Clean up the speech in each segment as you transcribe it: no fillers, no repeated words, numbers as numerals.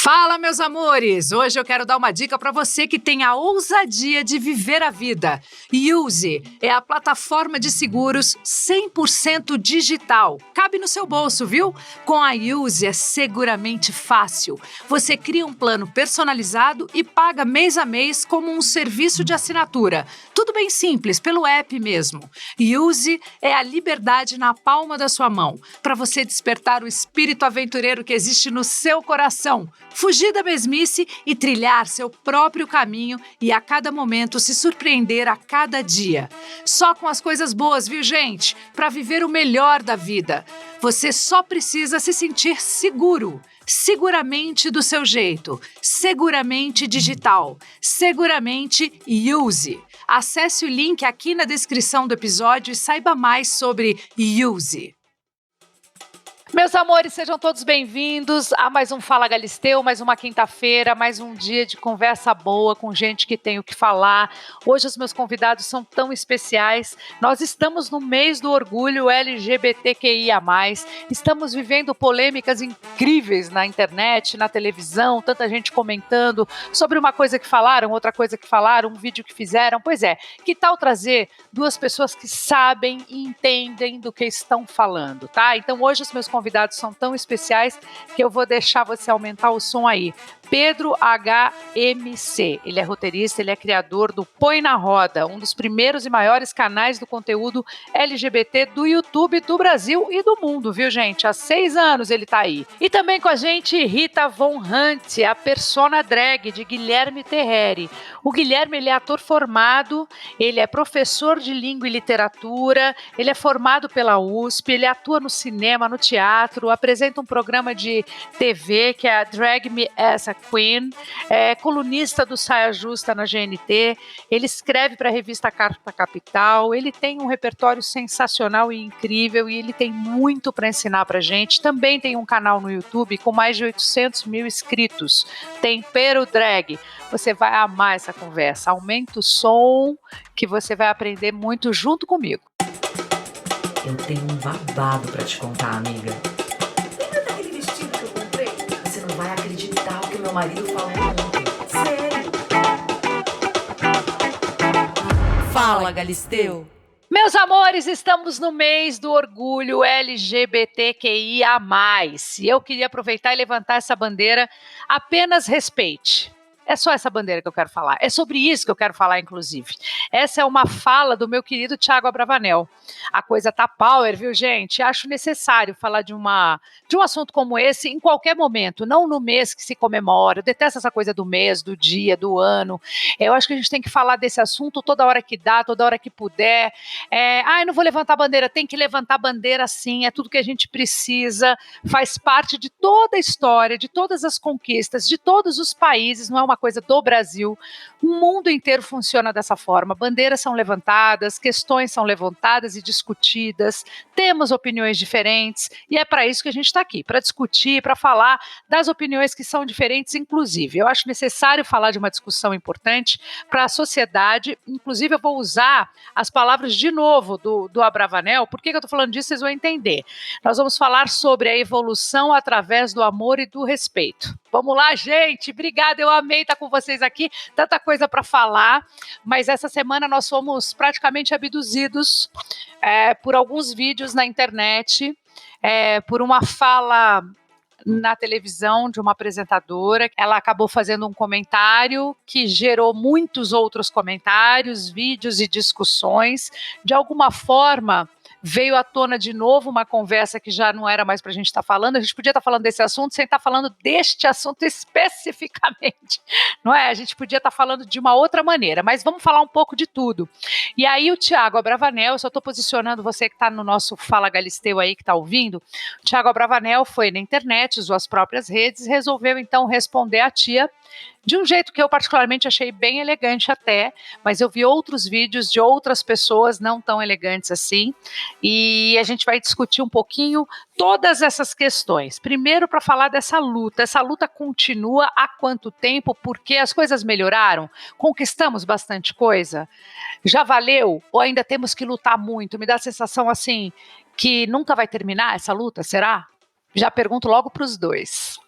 Fala, meus amores! Hoje eu quero dar uma dica para você que tem a ousadia de viver a vida. Use é a plataforma de seguros 100% digital. Cabe no seu bolso, viu? Com a Use é seguramente fácil. Você cria um plano personalizado e paga mês a mês como um serviço de assinatura. Tudo bem simples, pelo app mesmo. Use é a liberdade na palma da sua mão, para você despertar o espírito aventureiro que existe no seu coração. Fugir da mesmice e trilhar seu próprio caminho e a cada momento se surpreender a cada dia. Só com as coisas boas, viu, gente? Para viver o melhor da vida. Você só precisa se sentir seguro. Seguramente do seu jeito. Seguramente digital. Seguramente Use. Acesse o link aqui na descrição do episódio e saiba mais sobre Use. Meus amores, sejam todos bem-vindos a mais um Fala Galisteu, mais uma quinta-feira, mais um dia de conversa boa com gente que tem o que falar. Hoje os meus convidados são tão especiais. Nós estamos no mês do orgulho LGBTQIA+. Estamos vivendo polêmicas incríveis na internet, na televisão, tanta gente comentando sobre uma coisa que falaram, outra coisa que falaram, um vídeo que fizeram. Pois é, que tal trazer duas pessoas que sabem e entendem do que estão falando, tá? Então hoje os meus convidados são tão especiais que eu vou deixar você aumentar o som aí. Pedro HMC, ele é roteirista, ele é criador do Põe na Roda, um dos primeiros e maiores canais do conteúdo LGBT do YouTube do Brasil e do mundo, viu, gente? Há 6 anos ele tá aí. E também com a gente Rita Von Hunt, a persona drag de Guilherme Terreri. O Guilherme, ele é ator formado, ele é professor de língua e literatura, ele é formado pela USP, ele atua no cinema, no teatro, apresenta um programa de TV que é a Drag Me As a Queen, é colunista do Saia Justa na GNT, ele escreve para a revista Carta Capital, ele tem um repertório sensacional e incrível e ele tem muito para ensinar para gente. Também tem um canal no YouTube com mais de 800 mil inscritos, Tempero Drag. Você vai amar essa conversa, aumenta o som que você vai aprender muito junto comigo. Eu tenho um babado pra te contar, amiga. Lembra daquele vestido que eu comprei? Você não vai acreditar o que meu marido falou ontem. Sério. Fala, Galisteu. Meus amores, estamos no mês do orgulho LGBTQIA+. E eu queria aproveitar e levantar essa bandeira. Apenas respeite. É só essa bandeira que eu quero falar. É sobre isso que eu quero falar, inclusive. Essa é uma fala do meu querido Thiago Abravanel. A coisa tá power, viu, gente? Acho necessário falar de um assunto como esse em qualquer momento, não no mês que se comemora. Eu detesto essa coisa do mês, do dia, do ano. Eu acho que a gente tem que falar desse assunto toda hora que dá, toda hora que puder. Eu não vou levantar a bandeira. Tem que levantar a bandeira sim, é tudo que a gente precisa. Faz parte de toda a história, de todas as conquistas, de todos os países, não é uma coisa do Brasil, o mundo inteiro funciona dessa forma, bandeiras são levantadas, questões são levantadas e discutidas, temos opiniões diferentes e é para isso que a gente está aqui, para discutir, para falar das opiniões que são diferentes, inclusive. Eu acho necessário falar de uma discussão importante para a sociedade, inclusive eu vou usar as palavras de novo do Abravanel. Por que eu estou falando disso? Vocês vão entender. Nós vamos falar sobre a evolução através do amor e do respeito. Vamos lá, gente, obrigada, eu amei estar com vocês aqui, tanta coisa para falar, mas essa semana nós fomos praticamente abduzidos por alguns vídeos na internet, por uma fala na televisão de uma apresentadora. Ela acabou fazendo um comentário que gerou muitos outros comentários, vídeos e discussões. De alguma forma, veio à tona de novo uma conversa que já não era mais para a gente estar falando. A gente podia estar falando desse assunto sem estar falando deste assunto especificamente, não é? A gente podia estar falando de uma outra maneira, mas vamos falar um pouco de tudo. E aí o Thiago Abravanel, eu só estou posicionando você que está no nosso Fala Galisteu aí, que está ouvindo, o Thiago Abravanel foi na internet, usou as próprias redes, resolveu então responder à tia de um jeito que eu particularmente achei bem elegante até, mas eu vi outros vídeos de outras pessoas não tão elegantes assim, e a gente vai discutir um pouquinho todas essas questões. Primeiro, para falar dessa luta. Essa luta continua há quanto tempo? Porque as coisas melhoraram? Conquistamos bastante coisa? Já valeu? Ou ainda temos que lutar muito? Me dá a sensação assim que nunca vai terminar essa luta, será? Já pergunto logo para os dois.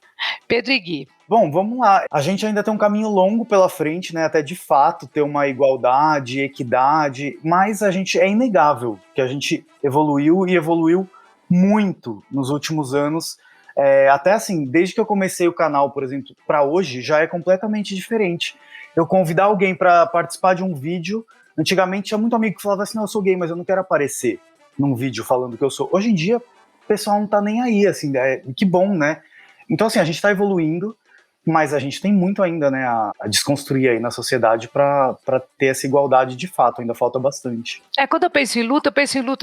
Pedro e Gui. Bom, vamos lá. A gente ainda tem um caminho longo pela frente, né? Até de fato ter uma igualdade, equidade, mas é inegável que a gente evoluiu e evoluiu muito nos últimos anos. Até assim, desde que eu comecei o canal, por exemplo, para hoje, já é completamente diferente. Eu convidar alguém para participar de um vídeo, antigamente tinha muito amigo que falava assim, não, eu sou gay, mas eu não quero aparecer num vídeo falando que eu sou. Hoje em dia, o pessoal não tá nem aí, assim, que bom, né? Então, assim, a gente tá evoluindo, mas a gente tem muito ainda, né, a desconstruir aí na sociedade para ter essa igualdade de fato, ainda falta bastante. Quando eu penso em luta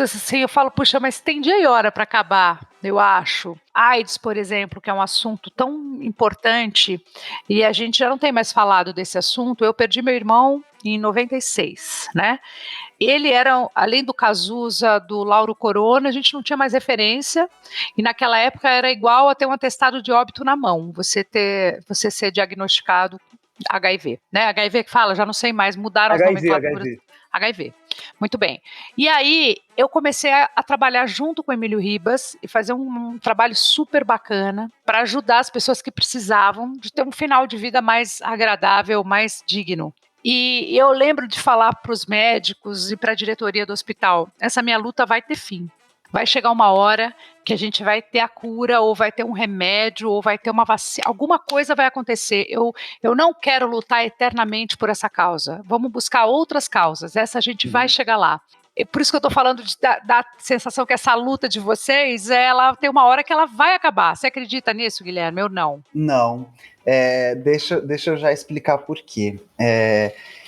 assim, eu falo, puxa, mas tem dia e hora para acabar, eu acho. AIDS, por exemplo, que é um assunto tão importante, e a gente já não tem mais falado desse assunto. Eu perdi meu irmão em 96, né? Ele era, além do Cazuza, do Lauro Corona, a gente não tinha mais referência, e naquela época era igual a ter um atestado de óbito na mão, você ser diagnosticado HIV, né? HIV que fala, já não sei mais, mudaram as nomenclaturas. HIV. Muito bem. E aí, eu comecei a trabalhar junto com o Emílio Ribas e fazer um trabalho super bacana para ajudar as pessoas que precisavam de ter um final de vida mais agradável, mais digno. E eu lembro de falar para os médicos e para a diretoria do hospital, essa minha luta vai ter fim. Vai chegar uma hora que a gente vai ter a cura, ou vai ter um remédio, ou vai ter uma vacina, alguma coisa vai acontecer. Eu não quero lutar eternamente por essa causa. Vamos buscar outras causas, essa a gente vai chegar lá. É por isso que eu estou falando da sensação que essa luta de vocês, ela tem uma hora que ela vai acabar. Você acredita nisso, Guilherme? Eu não. Não. Deixa eu já explicar por quê.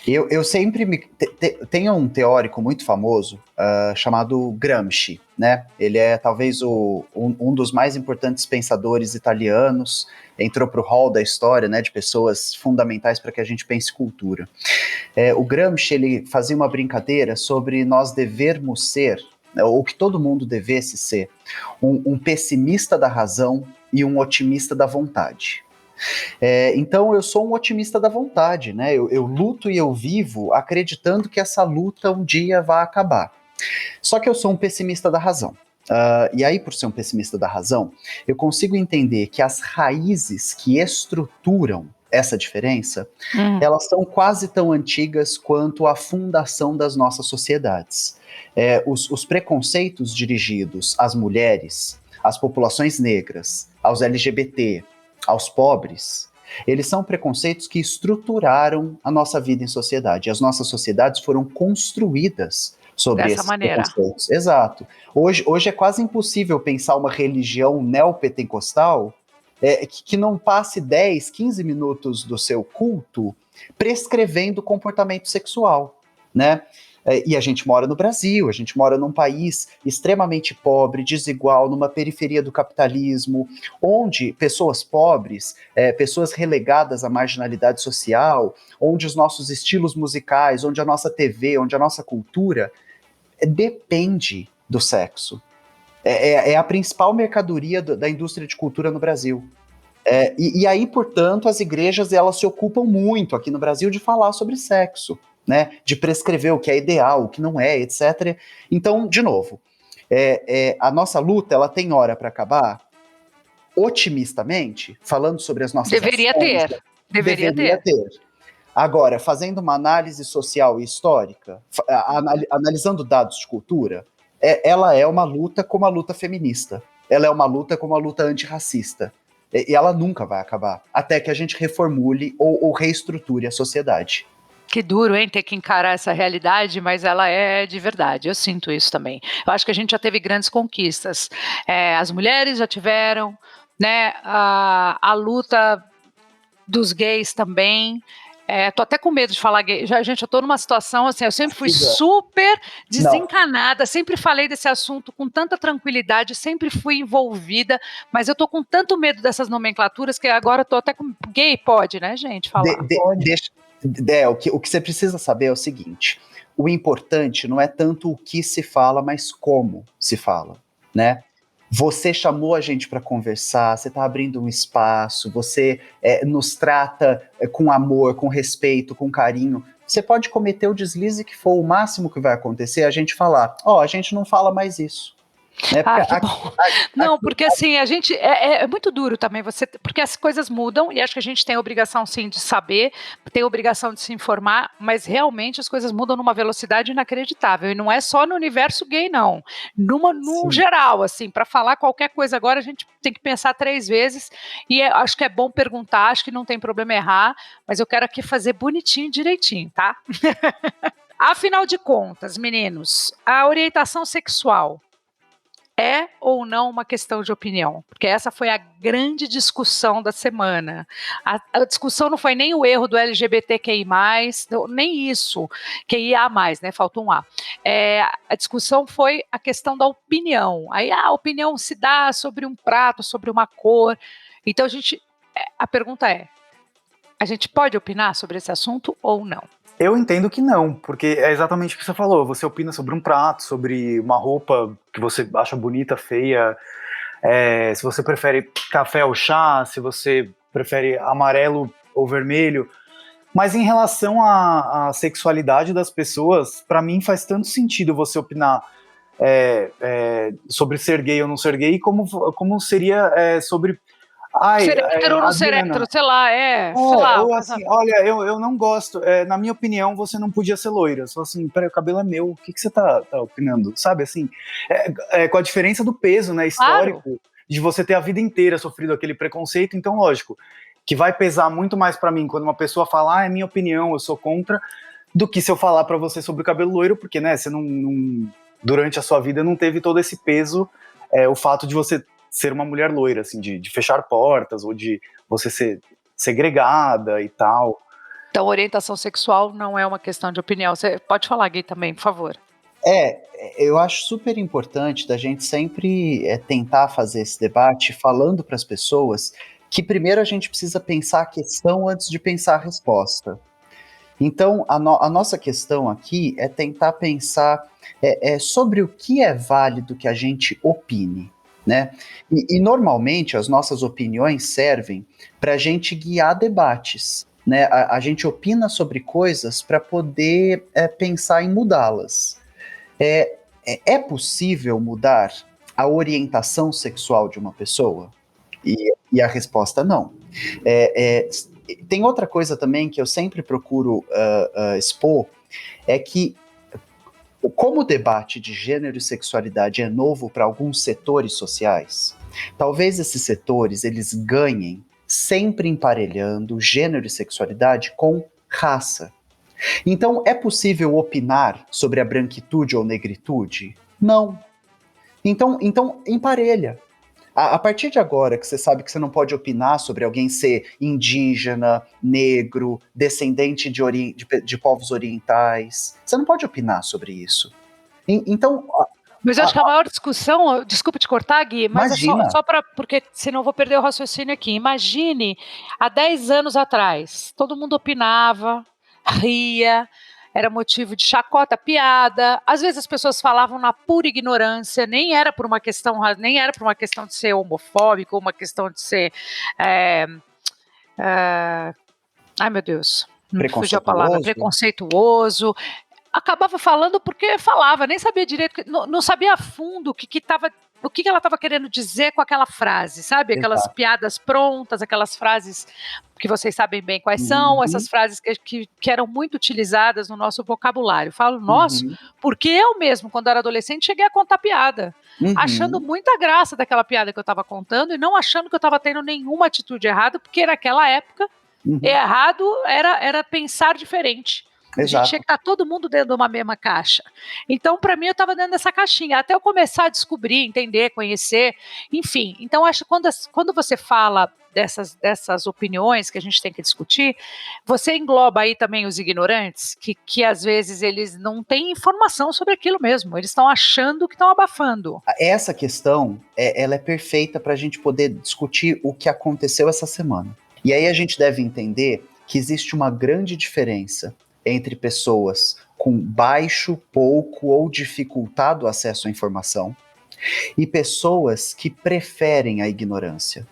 Eu sempre tenho um teórico muito famoso chamado Gramsci, né? Ele é talvez um dos mais importantes pensadores italianos, entrou para o hall da história, né, de pessoas fundamentais para que a gente pense cultura. O Gramsci, ele fazia uma brincadeira sobre nós devermos ser, ou que todo mundo devesse ser, um pessimista da razão e um otimista da vontade. Então eu sou um otimista da vontade, né? Eu luto e eu vivo acreditando que essa luta um dia vai acabar. Só que eu sou um pessimista da razão. E aí, por ser um pessimista da razão, eu consigo entender que as raízes que estruturam essa diferença, elas são quase tão antigas quanto a fundação das nossas sociedades. Os preconceitos dirigidos às mulheres, às populações negras, aos LGBT, aos pobres, eles são preconceitos que estruturaram a nossa vida em sociedade. As nossas sociedades foram construídas sobre esses preconceitos. Exato. Hoje é quase impossível pensar uma religião neopentecostal que não passe 10, 15 minutos do seu culto prescrevendo comportamento sexual, né? E a gente mora no Brasil, a gente mora num país extremamente pobre, desigual, numa periferia do capitalismo, onde pessoas pobres, pessoas relegadas à marginalidade social, onde os nossos estilos musicais, onde a nossa TV, onde a nossa cultura depende do sexo. É a principal mercadoria da indústria de cultura no Brasil. E aí, portanto, as igrejas elas se ocupam muito aqui no Brasil de falar sobre sexo, né, de prescrever o que é ideal, o que não é, etc. Então, de novo, a nossa luta, ela tem hora para acabar? Otimistamente, falando sobre as nossas Deveria ações, Deveria ter. Agora, fazendo uma análise social e histórica, analisando dados de cultura, ela é uma luta como a luta feminista. Ela é uma luta como a luta antirracista. E ela nunca vai acabar, até que a gente reformule ou reestruture a sociedade. Que duro, hein, ter que encarar essa realidade, mas ela é de verdade, eu sinto isso também. Eu acho que a gente já teve grandes conquistas. As mulheres já tiveram, né, a luta dos gays também. Tô até com medo de falar gay. Gente, eu tô numa situação assim, eu sempre fui super desencanada, sempre falei desse assunto com tanta tranquilidade, sempre fui envolvida, mas eu tô com tanto medo dessas nomenclaturas que agora eu tô até com... Gay pode, né, gente, falar? O que você precisa saber é o seguinte: o importante não é tanto o que se fala, mas como se fala, né? Você chamou a gente para conversar, você está abrindo um espaço, você nos trata com amor, com respeito, com carinho. Você pode cometer o deslize que for, o máximo que vai acontecer é a gente falar, a gente não fala mais isso. Né? Ah, que bom. Não, porque assim, a gente é muito duro também porque as coisas mudam e acho que a gente tem a obrigação sim de saber, tem a obrigação de se informar, mas realmente as coisas mudam numa velocidade inacreditável e não é só no universo gay não, no Sim. geral, assim, para falar qualquer coisa agora a gente tem que pensar 3 vezes e acho que é bom perguntar, acho que não tem problema errar, mas eu quero aqui fazer bonitinho, direitinho, tá? Afinal de contas, meninos, a orientação sexual é ou não uma questão de opinião? Porque essa foi a grande discussão da semana. A discussão não foi nem o erro do LGBTQI+, nem isso, QIA+, né? Faltou um A. A discussão foi a questão da opinião. Aí a opinião se dá sobre um prato, sobre uma cor. Então a pergunta é, a gente pode opinar sobre esse assunto ou não? Eu entendo que não, porque é exatamente o que você falou. Você opina sobre um prato, sobre uma roupa que você acha bonita, feia, se você prefere café ou chá, se você prefere amarelo ou vermelho. Mas em relação à sexualidade das pessoas, pra mim faz tanto sentido você opinar sobre ser gay ou não ser gay, como seria sobre... Ai, Ser hétero ou não ser Adriana, hétero, sei lá, sei lá. ou assim, olha, eu não gosto, na minha opinião, você não podia ser loira. Só assim, peraí, o cabelo é meu, o que você tá opinando? Sabe, assim, com a diferença do peso, né, histórico, Claro. de você ter a vida inteira sofrido aquele preconceito, então, lógico, que vai pesar muito mais pra mim quando uma pessoa fala, é minha opinião, eu sou contra, do que se eu falar pra você sobre o cabelo loiro, porque, né, você durante a sua vida não teve todo esse peso, o fato de você ser uma mulher loira, assim, de fechar portas, ou de você ser segregada e tal. Então, orientação sexual não é uma questão de opinião. Você pode falar, Gui, também, por favor. Eu acho super importante da gente sempre tentar fazer esse debate falando para as pessoas que primeiro a gente precisa pensar a questão antes de pensar a resposta. Então, a nossa questão aqui é tentar pensar sobre o que é válido que a gente opine, né? E normalmente as nossas opiniões servem para a gente guiar debates, né? A gente opina sobre coisas para poder pensar em mudá-las. É possível mudar a orientação sexual de uma pessoa? E a resposta não. Tem outra coisa também que eu sempre procuro expor, é que como o debate de gênero e sexualidade é novo para alguns setores sociais, talvez esses setores eles ganhem sempre emparelhando gênero e sexualidade com raça. Então, é possível opinar sobre a branquitude ou negritude? Não. Então emparelha. A partir de agora que você sabe que você não pode opinar sobre alguém ser indígena, negro, descendente de povos orientais, você não pode opinar sobre isso. Então, Mas eu acho que a maior discussão, desculpa te cortar, Gui, mas imagina. é só para, porque senão eu vou perder o raciocínio aqui. Imagine, há 10 anos atrás, todo mundo opinava, ria, era motivo de chacota, piada. Às vezes as pessoas falavam na pura ignorância, nem era por uma questão de ser homofóbico, ou uma questão de ser. Ai, meu Deus, me fugiu a palavra, preconceituoso. Acabava falando porque falava, nem sabia direito, não sabia a fundo o que ela estava querendo dizer com aquela frase, sabe? Aquelas Exato. piadas prontas, aquelas frases que vocês sabem bem quais são, essas frases que eram muito utilizadas no nosso vocabulário. Eu falo, nossa, porque eu mesmo, quando era adolescente, cheguei a contar piada, achando muita graça daquela piada que eu estava contando e não achando que eu estava tendo nenhuma atitude errada, porque naquela época, errado era pensar diferente. A gente tinha que estar todo mundo dentro de uma mesma caixa. Então, para mim, eu estava dentro dessa caixinha, até eu começar a descobrir, entender, conhecer, enfim. Então, acho que quando você fala dessas opiniões que a gente tem que discutir, você engloba aí também os ignorantes, que às vezes eles não têm informação sobre aquilo mesmo, eles estão achando que estão abafando. Essa questão, ela é perfeita para a gente poder discutir o que aconteceu essa semana. E aí a gente deve entender que existe uma grande diferença entre pessoas com baixo, pouco ou dificultado acesso à informação e pessoas que preferem a ignorância.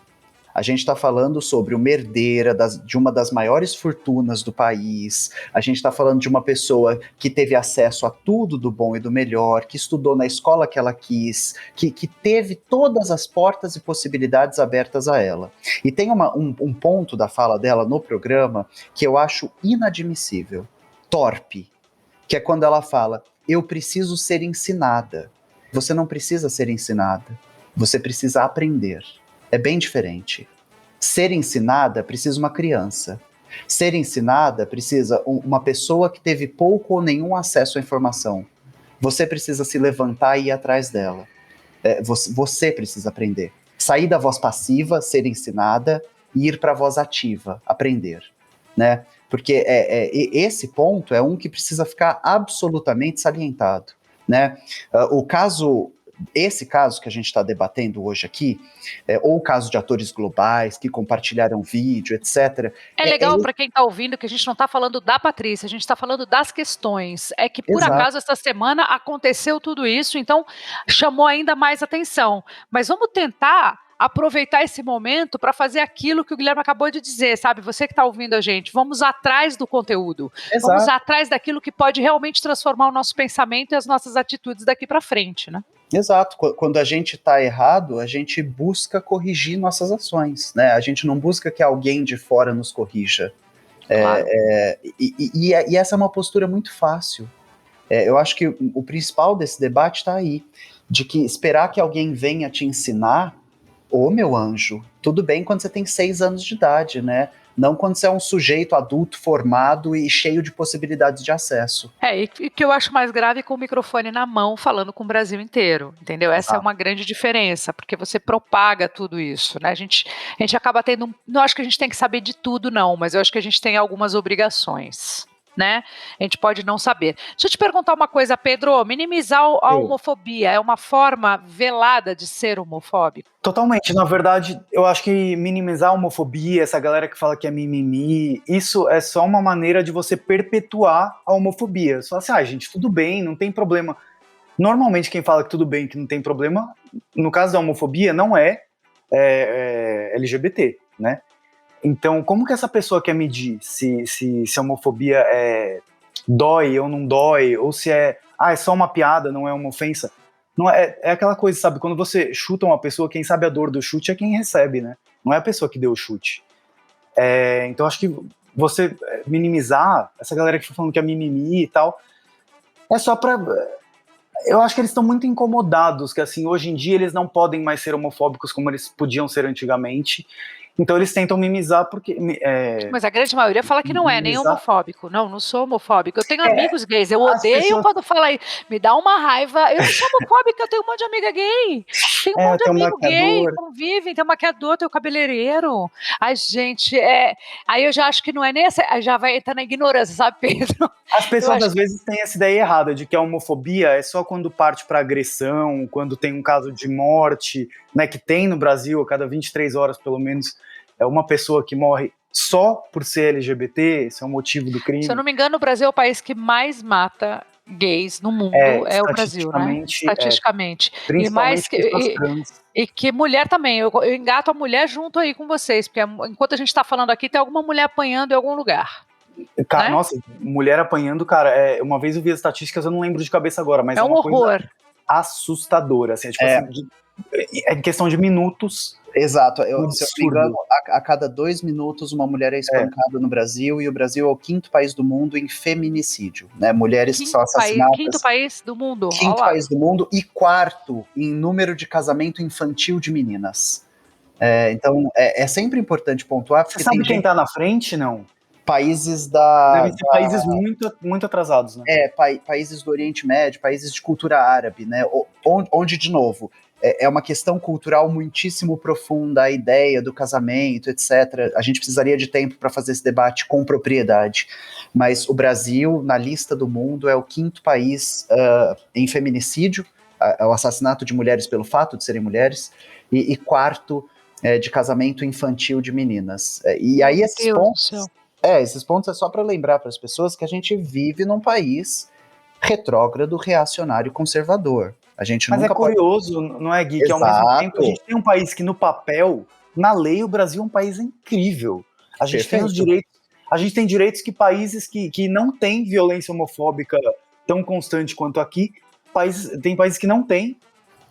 A gente está falando sobre uma herdeira de uma das maiores fortunas do país. A gente está falando de uma pessoa que teve acesso a tudo do bom e do melhor, que estudou na escola que ela quis, que teve todas as portas e possibilidades abertas a ela. E tem um ponto da fala dela no programa que eu acho inadmissível, torpe, que é quando ela fala: eu preciso ser ensinada. Você não precisa ser ensinada, você precisa aprender. É bem diferente. Ser ensinada precisa uma criança. Ser ensinada precisa uma pessoa que teve pouco ou nenhum acesso à informação. Você precisa se levantar e ir atrás dela. Você precisa aprender. Sair da voz passiva, ser ensinada, e ir para a voz ativa, aprender. Né? Porque esse ponto é um que precisa ficar absolutamente salientado. Né? Esse caso que a gente está debatendo hoje aqui, ou o caso de atores globais que compartilharam vídeo, etc. É legal para quem está ouvindo que a gente não está falando da Patrícia, a gente está falando das questões. É que, por acaso, essa semana aconteceu tudo isso, então chamou ainda mais atenção. Mas vamos tentar aproveitar esse momento para fazer aquilo que o Guilherme acabou de dizer, sabe? Você que está ouvindo a gente, vamos atrás do conteúdo. Exato. Vamos atrás daquilo que pode realmente transformar o nosso pensamento e as nossas atitudes daqui para frente, né? Exato. Quando a gente está errado, a gente busca corrigir nossas ações, né? A gente não busca que alguém de fora nos corrija. Claro. E essa é uma postura muito fácil. Eu acho que o principal desse debate está aí, de que esperar que alguém venha te ensinar, meu anjo, tudo bem quando você tem 6 anos de idade, né? Não quando você é um sujeito adulto, formado e cheio de possibilidades de acesso. E que eu acho mais grave com o microfone na mão, falando com o Brasil inteiro, entendeu? Essa é uma grande diferença, porque você propaga tudo isso, né? A gente acaba tendo, não acho que a gente tem que saber de tudo, não, mas eu acho que a gente tem algumas obrigações. Né? A gente pode não saber. Deixa eu te perguntar uma coisa, Pedro, minimizar a homofobia é uma forma velada de ser homofóbico? Totalmente, na verdade, eu acho que minimizar a homofobia, essa galera que fala que é mimimi, isso é só uma maneira de você perpetuar a homofobia. Só assim, gente, tudo bem, não tem problema. Normalmente quem fala que tudo bem, que não tem problema, no caso da homofobia, não é LGBT, né? Então, como que essa pessoa quer medir se a homofobia dói ou não dói, ou se é só uma piada, não é uma ofensa? Não é aquela coisa, sabe, quando você chuta uma pessoa, quem sabe a dor do chute é quem recebe, né? Não é a pessoa que deu o chute. Então, acho que você minimizar, essa galera que fica falando que é mimimi e tal, é só pra... Eu acho que eles estão muito incomodados, que assim, hoje em dia eles não podem mais ser homofóbicos como eles podiam ser antigamente. Então eles tentam minimizar porque... Mas a grande maioria fala que não é nem homofóbico. Não sou homofóbico. Eu tenho amigos gays, eu odeio quando fala aí, me dá uma raiva. Eu não sou homofóbica, eu tenho um monte de amiga gay. Tenho um monte de amigo gay, convivem, tem um maquiador, tem um cabeleireiro. Ai, gente, aí eu já acho que não é nem essa, já vai entrar na ignorância, sabe, Pedro? As pessoas às vezes têm essa ideia errada de que a homofobia é só quando parte para agressão, quando tem um caso de morte, né, que tem no Brasil a cada 23 horas pelo menos, é uma pessoa que morre só por ser LGBT, esse é o motivo do crime. Se eu não me engano, o Brasil é o país que mais mata gays no mundo, é o Brasil, né? Estatisticamente. Principalmente e que mulher também, eu engato a mulher junto aí com vocês, porque enquanto a gente está falando aqui, tem alguma mulher apanhando em algum lugar. Cara, né? Nossa, mulher apanhando, cara, uma vez eu vi as estatísticas, eu não lembro de cabeça agora, mas é um horror. Coisa assustadora, assim, tipo assim, em questão de minutos. Exato, se eu não me engano, a cada 2 minutos uma mulher é espancada no Brasil, e o Brasil é o 5º país do mundo em feminicídio, né? Mulheres que são assassinadas. 5º país do mundo. 5º país do mundo e 4º em número de casamento infantil de meninas. Então, é sempre importante pontuar. Você sabe quem tá na frente, não? Países da... Devem ser países muito, muito atrasados, né? Países do Oriente Médio, países de cultura árabe, né? Onde, de novo, é uma questão cultural muitíssimo profunda, a ideia do casamento, etc. A gente precisaria de tempo para fazer esse debate com propriedade. Mas o Brasil, na lista do mundo, é o 5º país em feminicídio, o assassinato de mulheres pelo fato de serem mulheres, e 4º de casamento infantil de meninas. E aí esses pontos é só para lembrar para as pessoas que a gente vive num país retrógrado, reacionário, conservador. A gente Mas nunca curioso, não é, Gui? Que ao mesmo tempo a gente tem um país que no papel na lei, o Brasil é um país incrível. A gente tem os direitos, a gente tem direitos que países que não têm violência homofóbica tão constante quanto aqui, tem países que não têm.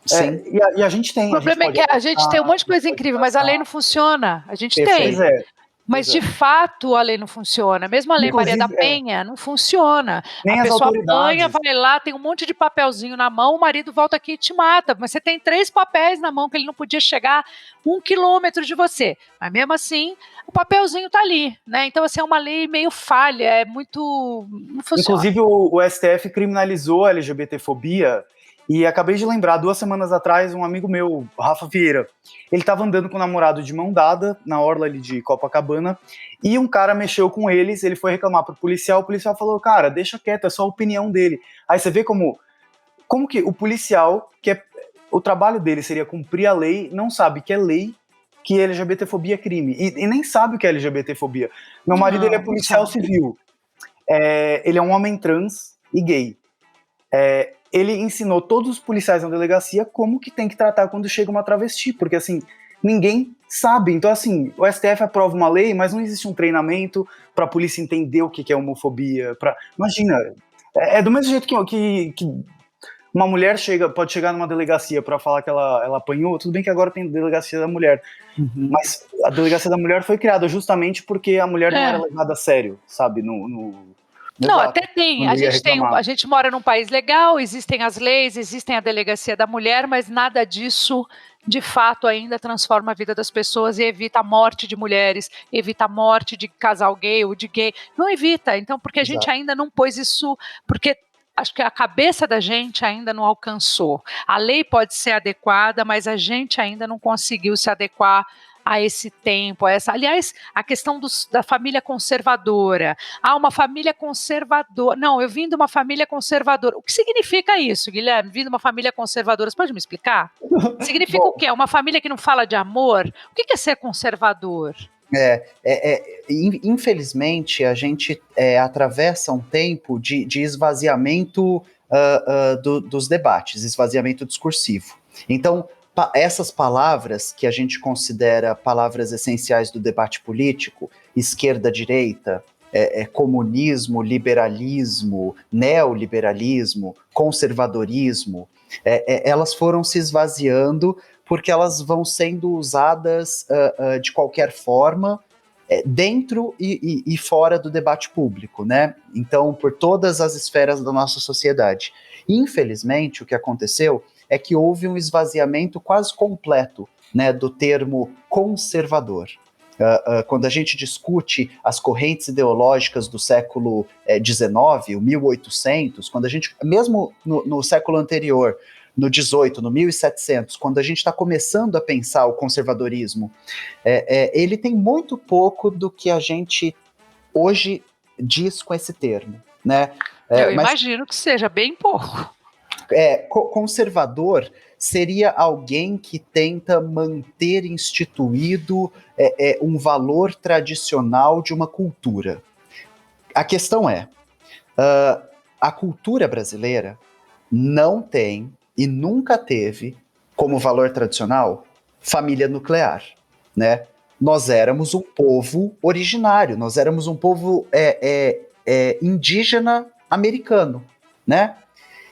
Sim. E a gente tem. O problema é que a gente tem um monte de coisa incrível, mas a lei não funciona. A gente tem. Mas, de fato, a lei não funciona. Mesmo a lei Maria da Penha não funciona. Nem a pessoa apanha, vai lá, tem um monte de papelzinho na mão, o marido volta aqui e te mata. Mas você tem 3 papéis na mão que ele não podia chegar 1 quilômetro de você. Mas, mesmo assim, o papelzinho está ali, né? Então, assim, é uma lei meio falha, é muito... não funciona. Inclusive, o STF criminalizou a LGBTfobia. E acabei de lembrar, 2 semanas atrás, um amigo meu, Rafa Vieira, ele estava andando com o namorado de mão dada, na orla ali de Copacabana, e um cara mexeu com eles, ele foi reclamar pro policial, o policial falou, cara, deixa quieto, é só a opinião dele. Aí você vê como que o policial, o trabalho dele seria cumprir a lei, não sabe que é lei, que LGBTfobia é crime, e nem sabe o que é LGBTfobia. Meu marido, ele é policial civil, ele é um homem trans e gay. Ele ensinou todos os policiais na delegacia como que tem que tratar quando chega uma travesti, porque assim, ninguém sabe. Então assim, o STF aprova uma lei, mas não existe um treinamento para a polícia entender o que é homofobia. Imagina, do mesmo jeito que uma mulher pode chegar numa delegacia para falar que ela apanhou, tudo bem que agora tem delegacia da mulher, mas a delegacia da mulher foi criada justamente porque a mulher não era levada a sério, sabe, Não, até tem. A gente mora num país legal, existem as leis, existem a delegacia da mulher, mas nada disso, de fato, ainda transforma a vida das pessoas e evita a morte de mulheres, evita a morte de casal gay ou de gay. Não evita, então, porque a gente ainda não pôs isso, porque acho que a cabeça da gente ainda não alcançou. A lei pode ser adequada, mas a gente ainda não conseguiu se adequar a esse tempo, aliás, a questão da família conservadora. Uma família conservadora. Não, eu vim de uma família conservadora. O que significa isso, Guilherme? Vim de uma família conservadora. Você pode me explicar? Significa o quê? Uma família que não fala de amor? O que é ser conservador? Infelizmente, a gente atravessa um tempo de esvaziamento dos debates, esvaziamento discursivo. Então, essas palavras que a gente considera palavras essenciais do debate político, esquerda-direita, comunismo, liberalismo, neoliberalismo, conservadorismo, elas foram se esvaziando porque elas vão sendo usadas de qualquer forma dentro e fora do debate público, né? Então, por todas as esferas da nossa sociedade. Infelizmente, o que aconteceu é que houve um esvaziamento quase completo, né, do termo conservador. Quando a gente discute as correntes ideológicas do século XIX, o 1800, quando a gente, mesmo no século anterior, no 18, no 1700, quando a gente está começando a pensar o conservadorismo, ele tem muito pouco do que a gente hoje diz com esse termo, né? Eu imagino que seja bem pouco. Conservador seria alguém que tenta manter instituído um valor tradicional de uma cultura. A questão a cultura brasileira não tem e nunca teve como valor tradicional família nuclear, né? Nós éramos um povo originário, nós éramos um povo indígena americano, né?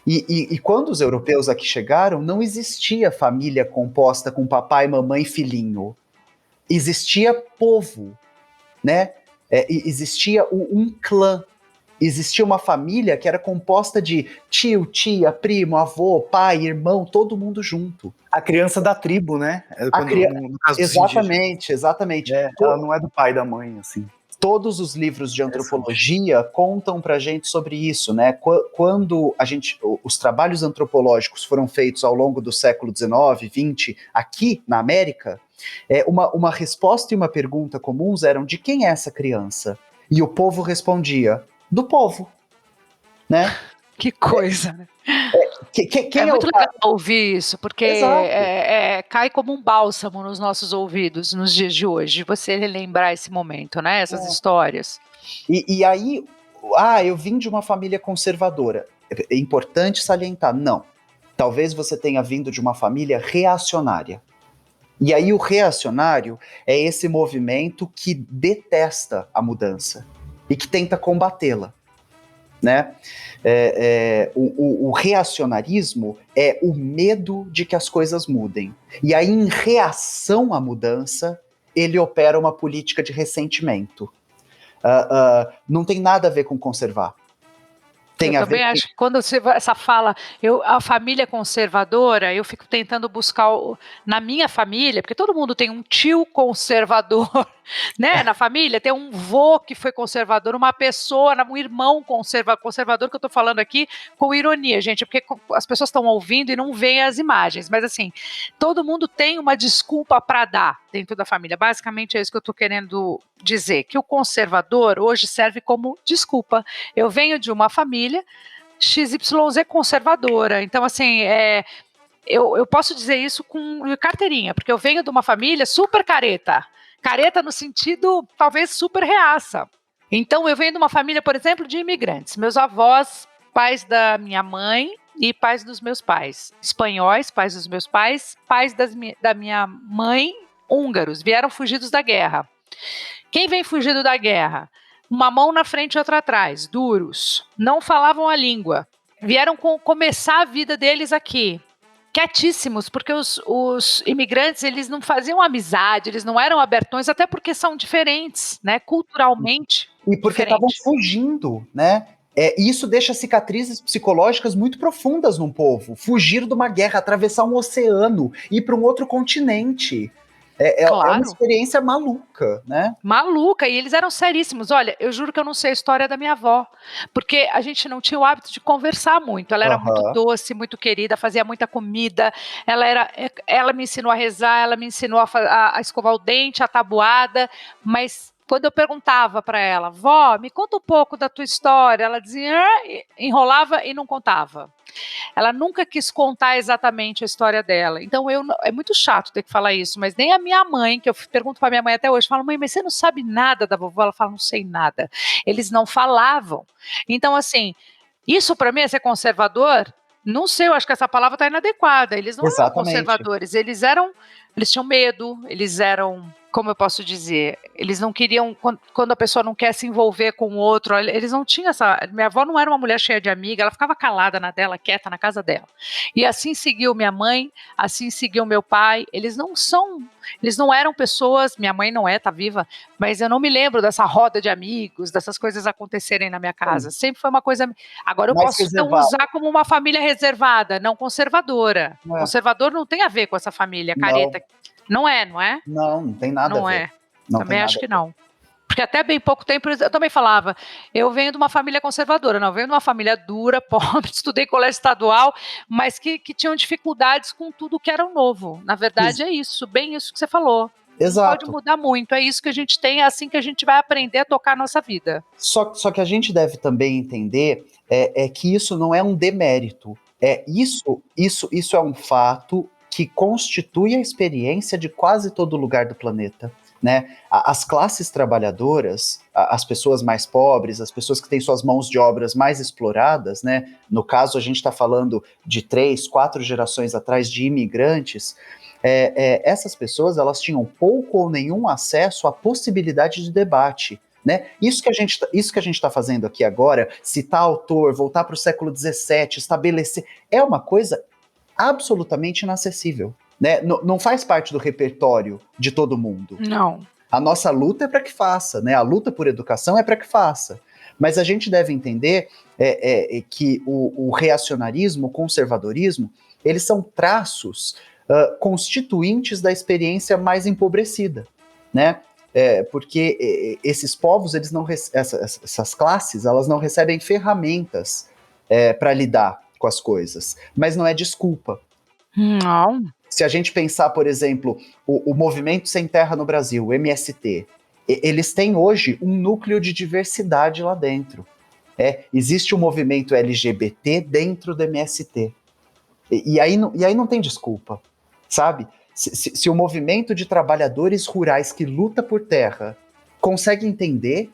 E quando os europeus aqui chegaram, não existia família composta com papai, mamãe e filhinho. Existia povo, né? Existia um clã. Existia uma família que era composta de tio, tia, primo, avô, pai, irmão, todo mundo junto. A criança da tribo, né? No caso exatamente. Ela não é do pai e da mãe, assim. Todos os livros de antropologia contam pra gente sobre isso, né? Quando os trabalhos antropológicos foram feitos ao longo do século XIX, XX, aqui na América, uma resposta e uma pergunta comuns eram: de quem é essa criança? E o povo respondia: do povo, né? Que coisa, né? Quem é muito legal ouvir isso, porque cai como um bálsamo nos nossos ouvidos nos dias de hoje, você relembrar esse momento, né? Essas histórias. E aí, eu vim de uma família conservadora. É importante salientar, não. Talvez você tenha vindo de uma família reacionária. E aí o reacionário é esse movimento que detesta a mudança e que tenta combatê-la, né? O reacionarismo é o medo de que as coisas mudem. E aí, em reação à mudança, ele opera uma política de ressentimento. Não tem nada a ver com conservar. Tem Eu a ver também acho que quando essa fala, a família conservadora, eu fico tentando buscar na minha família, porque todo mundo tem um tio conservador, né? Na família tem um vô que foi conservador, uma pessoa, um irmão conservador, que eu tô falando aqui com ironia, gente, porque as pessoas estão ouvindo e não veem as imagens, mas assim, todo mundo tem uma desculpa para dar dentro da família. Basicamente é isso que eu tô querendo dizer, que o conservador hoje serve como desculpa. Eu venho de uma família XYZ conservadora, então assim, eu posso dizer isso com carteirinha, porque eu venho de uma família super careta no sentido talvez super reaça. Então eu venho de uma família, por exemplo, de imigrantes. Meus avós, pais da minha mãe e pais dos meus pais, espanhóis, pais dos meus pais, da minha mãe, húngaros, vieram fugidos da guerra. Quem vem fugido da guerra? Uma mão na frente e outra atrás, duros, não falavam a língua, vieram começar a vida deles aqui, quietíssimos, porque os imigrantes, eles não faziam amizade, eles não eram abertões, até porque são diferentes, né, culturalmente e porque estavam diferentes. fugindo, né? Isso deixa cicatrizes psicológicas muito profundas num povo. Fugir de uma guerra, atravessar um oceano, ir para um outro continente. É uma experiência maluca, né? Maluca, e eles eram seríssimos. Olha, eu juro que eu não sei a história da minha avó, porque a gente não tinha o hábito de conversar muito. Ela era muito doce, muito querida, fazia muita comida. Ela me ensinou a rezar, ela me ensinou a escovar o dente, a tabuada, mas quando eu perguntava para ela, vó, me conta um pouco da tua história, ela dizia, enrolava e não contava. Ela nunca quis contar exatamente a história dela. Então, é muito chato ter que falar isso, mas nem a minha mãe, que eu pergunto para minha mãe até hoje, falo, mãe, mas você não sabe nada da vovó? Ela fala, não sei nada. Eles não falavam. Então, assim, isso para mim é ser conservador? Não sei, eu acho que essa palavra está inadequada. Eles não eram conservadores, eles tinham medo, eles eram, como eu posso dizer, eles não queriam, quando a pessoa não quer se envolver com o outro, eles não tinham minha avó não era uma mulher cheia de amiga, ela ficava calada na dela, quieta na casa dela, e assim seguiu minha mãe, assim seguiu meu pai, eles não eram pessoas, minha mãe não tá viva, mas eu não me lembro dessa roda de amigos, dessas coisas acontecerem na minha casa, sempre foi uma coisa, agora eu posso usar como uma família reservada, não conservadora, conservador não tem a ver com essa família careta, não é? Não tem nada a ver. Também acho que não. Porque até bem pouco tempo eu também falava, eu venho de uma família conservadora, não, eu venho de uma família dura, pobre, estudei colégio estadual, mas que tinham dificuldades com tudo que era novo. Na verdade é isso, bem isso que você falou. Exato. Não pode mudar muito, é isso que a gente tem, é assim que a gente vai aprender a tocar a nossa vida. Só que a gente deve também entender que isso não é um demérito. Isso é um fato que constitui a experiência de quase todo lugar do planeta, né? As classes trabalhadoras, as pessoas mais pobres, as pessoas que têm suas mãos de obras mais exploradas, né? No caso, a gente está falando de 3, 4 gerações atrás de imigrantes. Essas pessoas, elas tinham pouco ou nenhum acesso à possibilidade de debate, né? Isso que a gente está fazendo aqui agora, citar autor, voltar para o século XVII, estabelecer, é uma coisa absolutamente inacessível, né? Não faz parte do repertório de todo mundo. Não. A nossa luta é para que faça, né? A luta por educação é para que faça. Mas a gente deve entender que o reacionarismo, o conservadorismo, eles são traços constituintes da experiência mais empobrecida, né? Porque esses povos, eles não essas classes, elas não recebem ferramentas para lidar com as coisas, mas não é desculpa. Não. Se a gente pensar, por exemplo, o Movimento Sem Terra no Brasil, o MST, eles têm hoje um núcleo de diversidade lá dentro. Existe um movimento LGBT dentro do MST. E aí não tem desculpa, sabe? Se o movimento de trabalhadores rurais que luta por terra consegue entender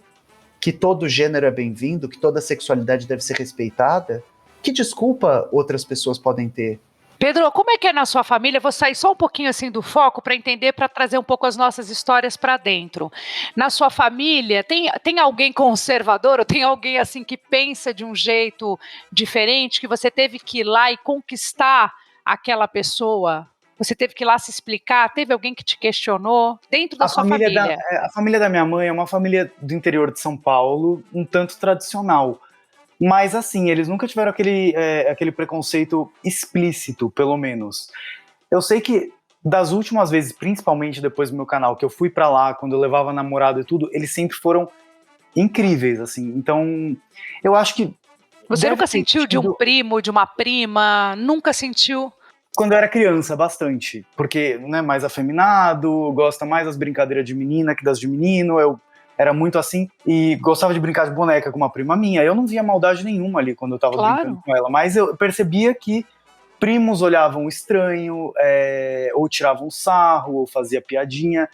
que todo gênero é bem-vindo, que toda sexualidade deve ser respeitada, que desculpa outras pessoas podem ter? Pedro, como é que é na sua família? Vou sair só um pouquinho assim do foco para entender, para trazer um pouco as nossas histórias para dentro. Na sua família, tem alguém conservador ou tem alguém assim que pensa de um jeito diferente, que você teve que ir lá e conquistar aquela pessoa? Você teve que ir lá se explicar? Teve alguém que te questionou dentro da sua família? A família da minha mãe é uma família do interior de São Paulo, um tanto tradicional. Mas assim, eles nunca tiveram aquele preconceito explícito, pelo menos. Eu sei que das últimas vezes, principalmente depois do meu canal, que eu fui pra lá, quando eu levava namorado e tudo, eles sempre foram incríveis, assim. Então, eu acho que Você deve nunca ter sentiu de um tido, primo, de uma prima? Nunca sentiu? quando eu era criança, bastante. Porque, né, mais afeminado, gosta mais das brincadeiras de menina que das de menino, eu era muito assim, e gostava de brincar de boneca com uma prima minha. Eu não via maldade nenhuma ali quando eu tava brincando Claro. com ela, mas eu percebia que primos olhavam estranho, ou tiravam sarro, ou fazia piadinha.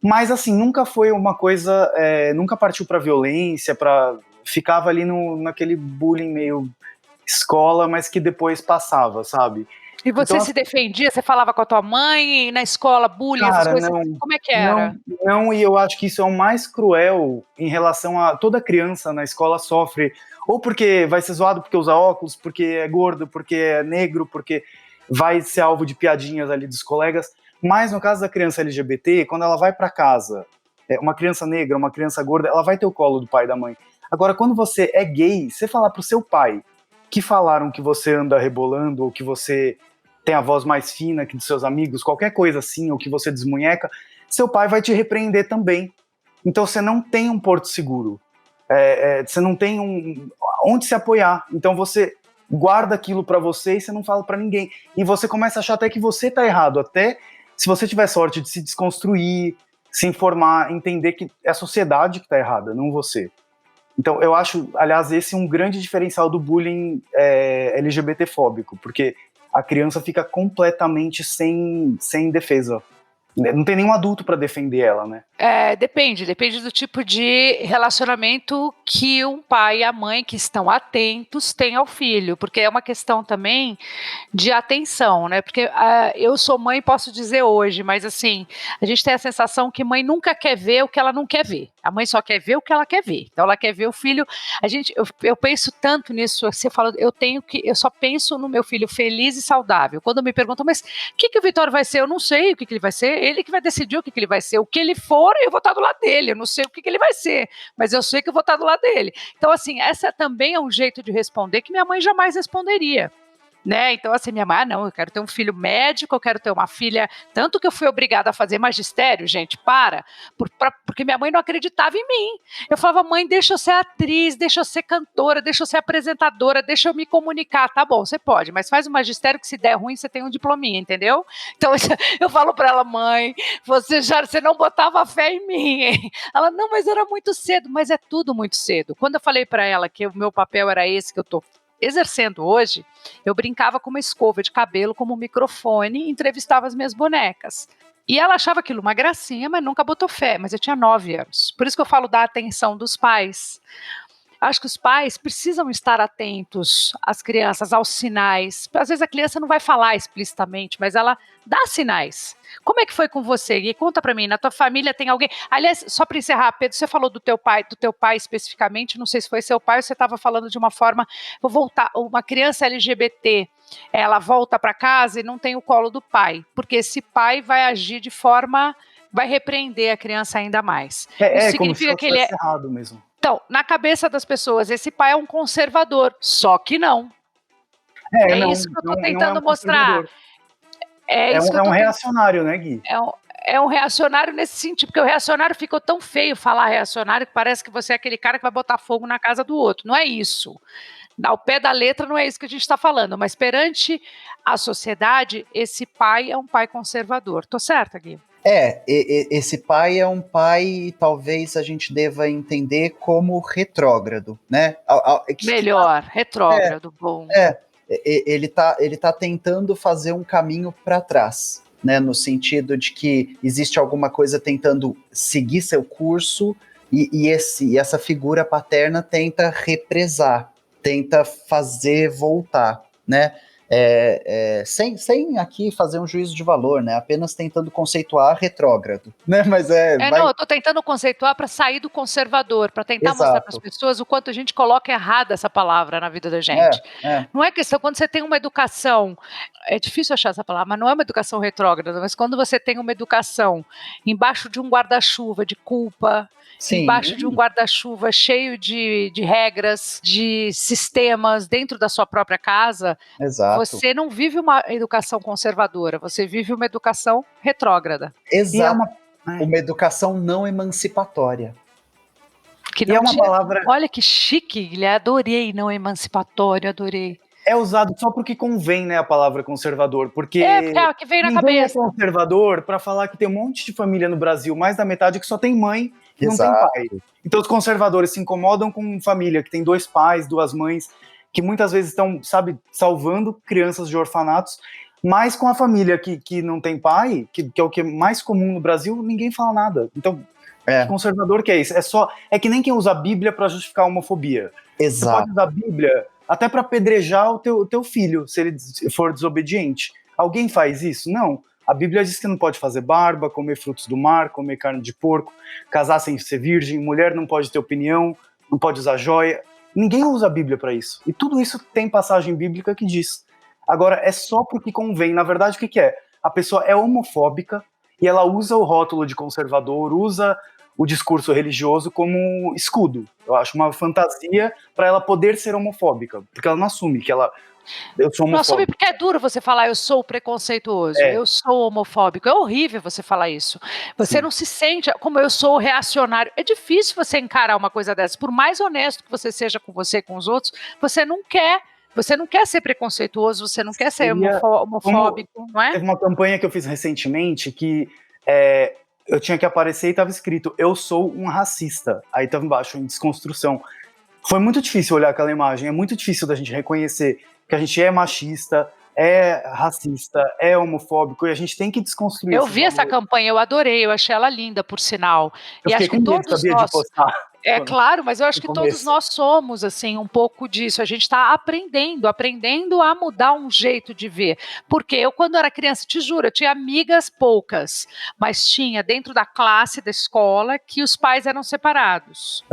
Mas assim, nunca foi uma coisa, nunca partiu pra violência, ficava ali naquele bullying meio escola, mas que depois passava, sabe? E você Então, se defendia? Você falava com a tua mãe, na escola, bullying, essas cara, coisas? não, Como é que não, era? não, e eu acho que isso é o mais cruel em relação a toda criança na escola sofre, ou porque vai ser zoado porque usa óculos, porque é gordo, porque é negro, porque vai ser alvo de piadinhas ali dos colegas, mas no caso da criança LGBT, quando ela vai para casa, uma criança negra, uma criança gorda, ela vai ter o colo do pai e da mãe. Agora, quando você é gay, você falar pro seu pai que falaram que você anda rebolando, ou que você tem a voz mais fina que dos seus amigos, qualquer coisa assim, ou que você desmunheca, seu pai vai te repreender também. Então você não tem um porto seguro, você não tem onde se apoiar. Então você guarda aquilo pra você e você não fala pra ninguém. E você começa a achar até que você tá errado, até se você tiver sorte de se desconstruir, se informar, entender que é a sociedade que tá errada, não você. Então, eu acho, aliás, esse um grande diferencial do bullying LGBT-fóbico, porque a criança fica completamente sem defesa. Não tem nenhum adulto para defender ela, né? Depende do tipo de relacionamento que um pai e a mãe que estão atentos têm ao filho, porque é uma questão também de atenção, né? Porque eu sou mãe, posso dizer hoje, mas assim, a gente tem a sensação que mãe nunca quer ver o que ela não quer ver. A mãe só quer ver o que ela quer ver. Então ela quer ver o filho. Eu penso tanto nisso. Você fala, eu só penso no meu filho feliz e saudável. Quando me perguntam, mas o que o Vitório vai ser? Eu não sei o que ele vai ser. Ele que vai decidir o que ele vai ser. O que ele for, eu vou estar do lado dele. Eu não sei o que ele vai ser, mas eu sei que eu vou estar do lado dele. Então, assim, essa também é um jeito de responder que minha mãe jamais responderia. Né? Então, assim, minha mãe, não, eu quero ter um filho médico, eu quero ter uma filha. Tanto que eu fui obrigada a fazer magistério, gente, porque minha mãe não acreditava em mim. Eu falava, mãe, deixa eu ser atriz, deixa eu ser cantora, deixa eu ser apresentadora, deixa eu me comunicar. Tá bom, você pode, mas faz o magistério que se der ruim, você tem um diplominha, entendeu? Então, eu falo para ela, mãe, você não botava fé em mim, hein? Ela, não, mas era muito cedo, mas é tudo muito cedo. Quando eu falei para ela que o meu papel era esse que eu tô exercendo hoje, eu brincava com uma escova de cabelo como um microfone e entrevistava as minhas bonecas. E ela achava aquilo uma gracinha, mas nunca botou fé. Mas eu tinha 9 anos. Por isso que eu falo da atenção dos pais. Acho que os pais precisam estar atentos às crianças, aos sinais. Às vezes a criança não vai falar explicitamente, mas ela dá sinais. Como é que foi com você? E conta para mim, na tua família tem alguém? Aliás, só para encerrar, Pedro, você falou do teu pai especificamente, não sei se foi seu pai ou você estava falando de uma forma, vou voltar, uma criança LGBT, ela volta para casa e não tem o colo do pai, porque esse pai vai agir de forma, vai repreender a criança ainda mais. Isso Como se significa ela que ele é. tivesse errado mesmo. Então, na cabeça das pessoas, esse pai é um conservador, só que não. É Não, isso que eu estou não é tentando um mostrar. conservador. É isso que eu É um estou tentando. reacionário, né, Gui? É um reacionário nesse sentido, porque o reacionário ficou tão feio falar reacionário que parece que você é aquele cara que vai botar fogo na casa do outro. Não é isso. Ao pé da letra não é isso que a gente está falando, mas perante a sociedade, esse pai é um pai conservador. Tô certa, Gui? Esse pai é um pai, talvez a gente deva entender como retrógrado, né? Melhor, retrógrado, bom. Ele tá tentando fazer um caminho para trás, né? No sentido de que existe alguma coisa tentando seguir seu curso e essa figura paterna tenta represar, tenta fazer voltar, né? sem aqui fazer um juízo de valor, né? Apenas tentando conceituar retrógrado, né? Mas Não, eu tô tentando conceituar para sair do conservador, para tentar mostrar para as Exato. pessoas o quanto a gente coloca errada essa palavra na vida da É, gente. é, Não é questão, quando você tem uma educação, é difícil achar essa palavra, mas não é uma educação retrógrada, mas quando você tem uma educação embaixo de um guarda-chuva de culpa, sim, embaixo de um guarda-chuva cheio de regras, de sistemas dentro da sua própria casa, exato. você não vive uma educação conservadora, você vive uma educação retrógrada. Exato. E Uma educação não emancipatória. Que E é uma palavra... Olha que chique, Guilherme, adorei, não emancipatório, adorei. É usado só porque convém, né, a palavra conservador, porque Porque é o que veio na ninguém cabeça. é conservador para falar que tem um monte de família no Brasil, mais da metade que só tem mãe e não tem Exato. pai. Então os conservadores se incomodam com família que tem 2 pais, 2 mães, que muitas vezes estão, sabe, salvando crianças de orfanatos, mas com a família que não tem pai, que é o que é mais comum no Brasil, ninguém fala nada. Então, conservador que é isso? É que nem quem usa a Bíblia para justificar a homofobia. Você pode usar a Bíblia até para apedrejar o teu filho, se ele for desobediente. Alguém faz isso? Não. A Bíblia diz que não pode fazer barba, comer frutos do mar, comer carne de porco, casar sem ser virgem, mulher não pode ter opinião, não pode usar joia. Ninguém usa a Bíblia para isso. E tudo isso tem passagem bíblica que diz. Agora, é só porque convém. Na verdade, o que é? A pessoa é homofóbica e ela usa o rótulo de conservador, usa o discurso religioso como escudo. Eu acho uma fantasia para ela poder ser homofóbica, porque ela não assume que eu sou homofóbico. Não assume porque é duro você falar eu sou preconceituoso, eu sou homofóbico, é horrível você falar isso. Você não se sente como eu sou reacionário. É difícil você encarar uma coisa dessa, por mais honesto que você seja com você e com os outros, você não quer ser preconceituoso, você não quer ser homofóbico, não é? Teve uma campanha que eu fiz recentemente que eu tinha que aparecer e estava escrito, eu sou um racista. Aí estava embaixo, em desconstrução. Foi muito difícil olhar aquela imagem, é muito difícil da gente reconhecer que a gente é machista, é racista, é homofóbico, e a gente tem que desconstruir. Eu vi essa campanha, eu adorei, eu achei ela linda, por sinal. Eu fiquei com medo, sabia, de postar. É claro, mas eu acho que todos nós somos, assim, um pouco disso. A gente está aprendendo a mudar um jeito de ver. Porque eu, quando era criança, te juro, eu tinha amigas poucas, mas tinha dentro da classe, da escola, que os pais eram separados.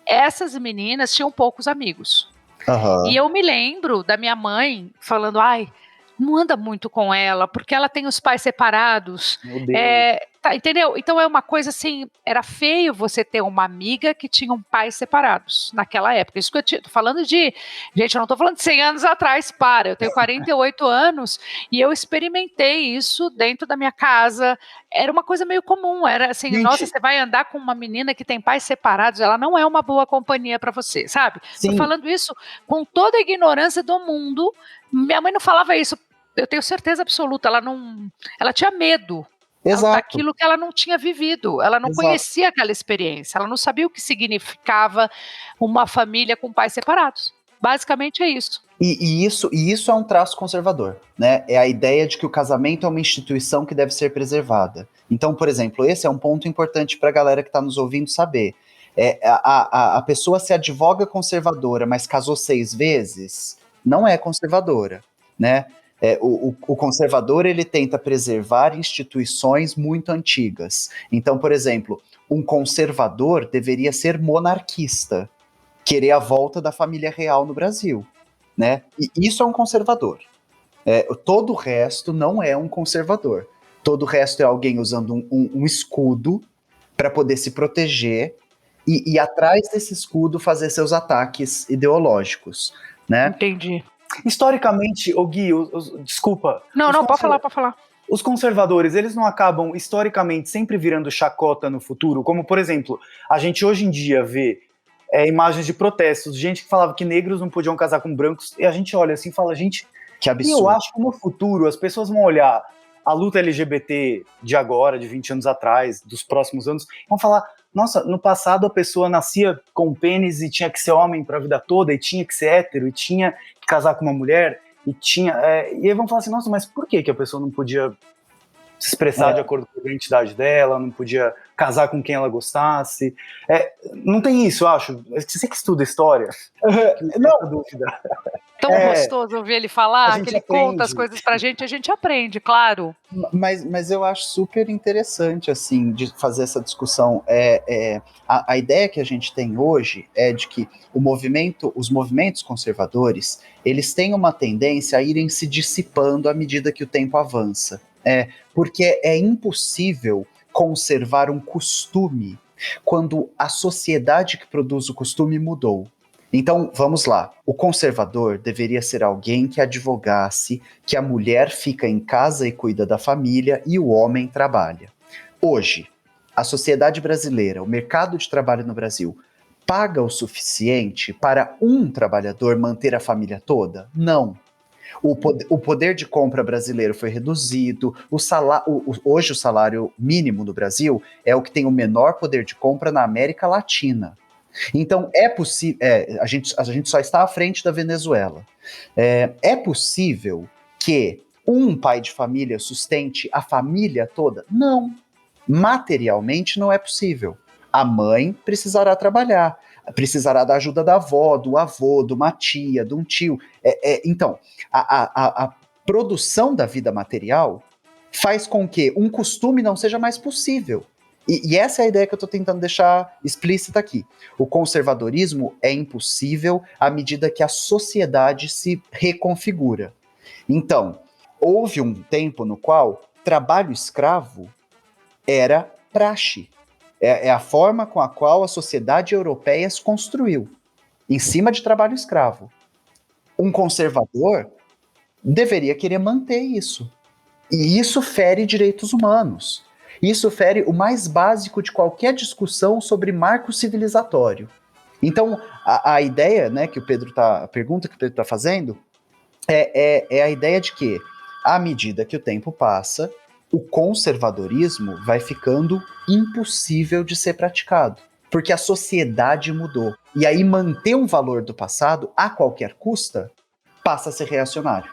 Essas meninas tinham poucos amigos. E eu me lembro da minha mãe falando, não anda muito com ela, porque ela tem os pais separados. Meu Deus. Entendeu? Então é uma coisa assim, era feio você ter uma amiga que tinha pais separados naquela época. Isso que eu tô falando gente, eu não tô falando de 100 anos atrás, eu tenho 48 anos e eu experimentei isso dentro da minha casa. Era uma coisa meio comum, era assim, nossa, você vai andar com uma menina que tem pais separados, ela não é uma boa companhia para você, sabe? Sim. Tô falando isso com toda a ignorância do mundo. Minha mãe não falava isso, eu tenho certeza absoluta, ela tinha medo. Daquilo que ela não tinha vivido, ela não conhecia aquela experiência, ela não sabia o que significava uma família com pais separados. Basicamente é isso. E isso é um traço conservador, né? É a ideia de que o casamento é uma instituição que deve ser preservada. Então, por exemplo, esse é um ponto importante para a galera que está nos ouvindo saber. A pessoa se advoga conservadora, mas casou 6 vezes, não é conservadora, né? O conservador, ele tenta preservar instituições muito antigas. Então, por exemplo, um conservador deveria ser monarquista, querer a volta da família real no Brasil, né? E isso é um conservador. Todo o resto não é um conservador. Todo o resto é alguém usando um escudo para poder se proteger e atrás desse escudo fazer seus ataques ideológicos, né? Entendi. Historicamente, Gui, desculpa. Não, pode falar. Os conservadores, eles não acabam, historicamente, sempre virando chacota no futuro? Como, por exemplo, a gente hoje em dia vê imagens de protestos, gente que falava que negros não podiam casar com brancos, e a gente olha assim e fala, gente, que absurdo. E eu acho que no futuro as pessoas vão olhar a luta LGBT de agora, de 20 anos atrás, dos próximos anos, vão falar, nossa, no passado a pessoa nascia com pênis e tinha que ser homem para a vida toda, e tinha que ser hétero, e tinha que casar com uma mulher, e aí vão falar assim, nossa, mas por que a pessoa não podia se expressar de acordo com a identidade dela, não podia casar com quem ela gostasse. Não tem isso, eu acho. Você que estuda história, não dúvida. Tão gostoso ouvir ele falar, que ele conta as coisas pra gente, a gente aprende, claro. Mas eu acho super interessante, assim, de fazer essa discussão. A ideia que a gente tem hoje é de que os movimentos conservadores, eles têm uma tendência a irem se dissipando à medida que o tempo avança. Porque é impossível conservar um costume quando a sociedade que produz o costume mudou. Então, vamos lá. O conservador deveria ser alguém que advogasse que a mulher fica em casa e cuida da família e o homem trabalha. Hoje, a sociedade brasileira, o mercado de trabalho no Brasil, paga o suficiente para um trabalhador manter a família toda? Não. O poder de compra brasileiro foi reduzido, hoje o salário mínimo no Brasil é o que tem o menor poder de compra na América Latina. Então, é possível. A gente só está à frente da Venezuela. É possível que um pai de família sustente a família toda? Não. Materialmente não é possível. A mãe precisará trabalhar, precisará da ajuda da avó, do avô, de uma tia, de um tio. Então, a produção da vida material faz com que um costume não seja mais possível. E essa é a ideia que eu estou tentando deixar explícita aqui. O conservadorismo é impossível à medida que a sociedade se reconfigura. Então, houve um tempo no qual trabalho escravo era praxe. É a forma com a qual a sociedade europeia se construiu, em cima de trabalho escravo. Um conservador deveria querer manter isso. E isso fere direitos humanos. Isso fere o mais básico de qualquer discussão sobre marco civilizatório. Então, a ideia, né, a pergunta que o Pedro está fazendo é a ideia de que, à medida que o tempo passa, o conservadorismo vai ficando impossível de ser praticado. Porque a sociedade mudou. E aí manter um valor do passado, a qualquer custa, passa a ser reacionário.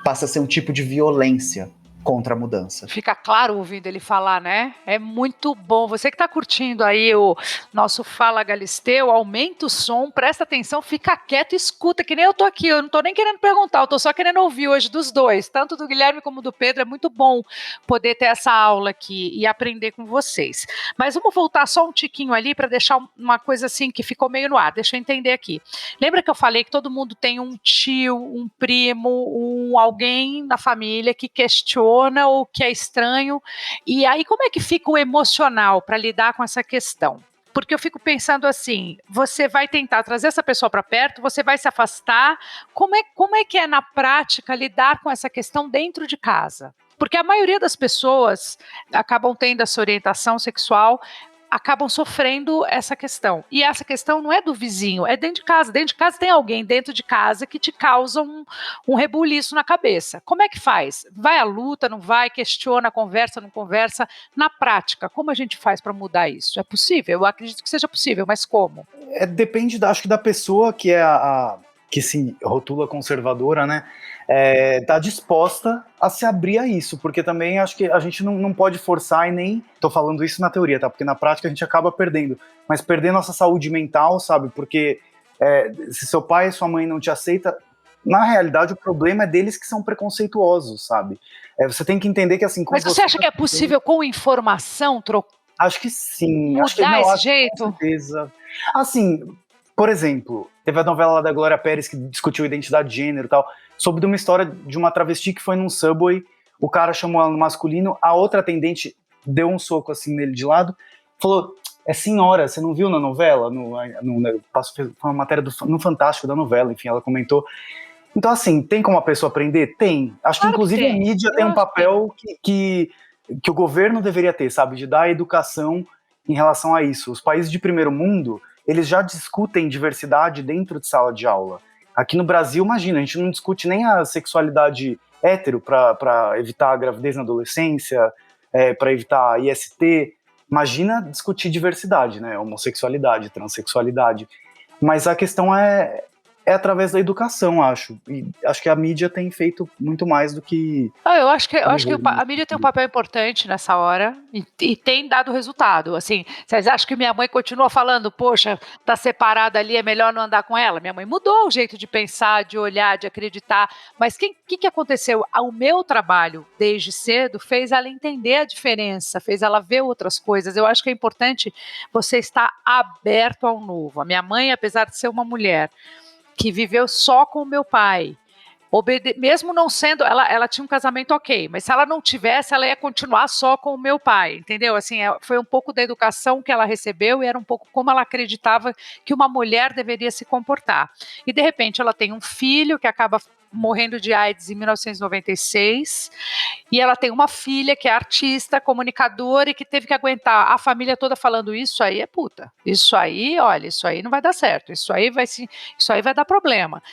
Passa a ser um tipo de violência contra a mudança. Fica claro ouvindo ele falar, né? É muito bom. Você que está curtindo aí o nosso Fala Galisteu, aumenta o som, presta atenção, fica quieto e escuta, que nem eu tô aqui. Eu não tô nem querendo perguntar, eu tô só querendo ouvir hoje dos dois, tanto do Guilherme como do Pedro. É muito bom poder ter essa aula aqui e aprender com vocês. Mas vamos voltar só um tiquinho ali para deixar uma coisa assim que ficou meio no ar. Deixa eu entender aqui. Lembra que eu falei que todo mundo tem um tio, um primo, alguém da família que questiona ou que é estranho, e aí como é que fica o emocional para lidar com essa questão? Porque eu fico pensando assim, você vai tentar trazer essa pessoa para perto, você vai se afastar, como é que é na prática lidar com essa questão dentro de casa? Porque a maioria das pessoas acabam tendo essa orientação sexual, acabam sofrendo essa questão. E essa questão não é do vizinho, é dentro de casa. Dentro de casa tem alguém dentro de casa que te causa um rebuliço na cabeça. Como é que faz? Vai à luta, não vai? Questiona, conversa, não conversa? Na prática, como a gente faz para mudar isso? É possível? Eu acredito que seja possível, mas como? Depende, acho que da pessoa que é que se rotula conservadora, né? Tá disposta a se abrir a isso, porque também acho que a gente não pode forçar, e nem tô falando isso na teoria, tá? Porque na prática a gente acaba perdendo, mas perder nossa saúde mental, sabe? Porque se seu pai e sua mãe não te aceita, na realidade o problema é deles que são preconceituosos, sabe? Você tem que entender que assim... Mas você acha que é possível com informação trocar? Acho que sim. Mudar esse jeito? Com certeza. Assim, por exemplo, teve a novela lá da Glória Pérez que discutiu identidade de gênero e tal, sobre uma história de uma travesti que foi num Subway, o cara chamou ela no masculino, a outra atendente deu um soco assim nele de lado, falou, senhora, você não viu na novela? Foi uma matéria no Fantástico da novela, enfim, ela comentou. Então assim, tem como a pessoa aprender? Tem. Acho que inclusive a mídia tem um papel que o governo deveria ter, sabe? De dar educação em relação a isso. Os países de primeiro mundo, eles já discutem diversidade dentro de sala de aula. Aqui no Brasil, imagina, a gente não discute nem a sexualidade hétero para evitar a gravidez na adolescência, para evitar IST. Imagina discutir diversidade, né? Homossexualidade, transexualidade. Mas a questão é é através da educação, acho. E acho que a mídia tem feito muito mais do que... Eu acho que a mídia tem um papel importante nessa hora e tem dado resultado. Assim, vocês acham que minha mãe continua falando, poxa, tá separada ali, é melhor não andar com ela? Minha mãe mudou o jeito de pensar, de olhar, de acreditar. Mas o que aconteceu? O meu trabalho, desde cedo, fez ela entender a diferença, fez ela ver outras coisas. Eu acho que é importante você estar aberto ao novo. A minha mãe, apesar de ser uma mulher que viveu só com o meu pai, mesmo não sendo, ela tinha um casamento ok, mas se ela não tivesse, ela ia continuar só com o meu pai, entendeu? Assim, foi um pouco da educação que ela recebeu e era um pouco como ela acreditava que uma mulher deveria se comportar. E de repente ela tem um filho que acaba morrendo de AIDS em 1996, e ela tem uma filha que é artista, comunicadora e que teve que aguentar a família toda falando isso aí é puta, isso aí, olha, isso aí não vai dar certo, isso aí vai dar problema.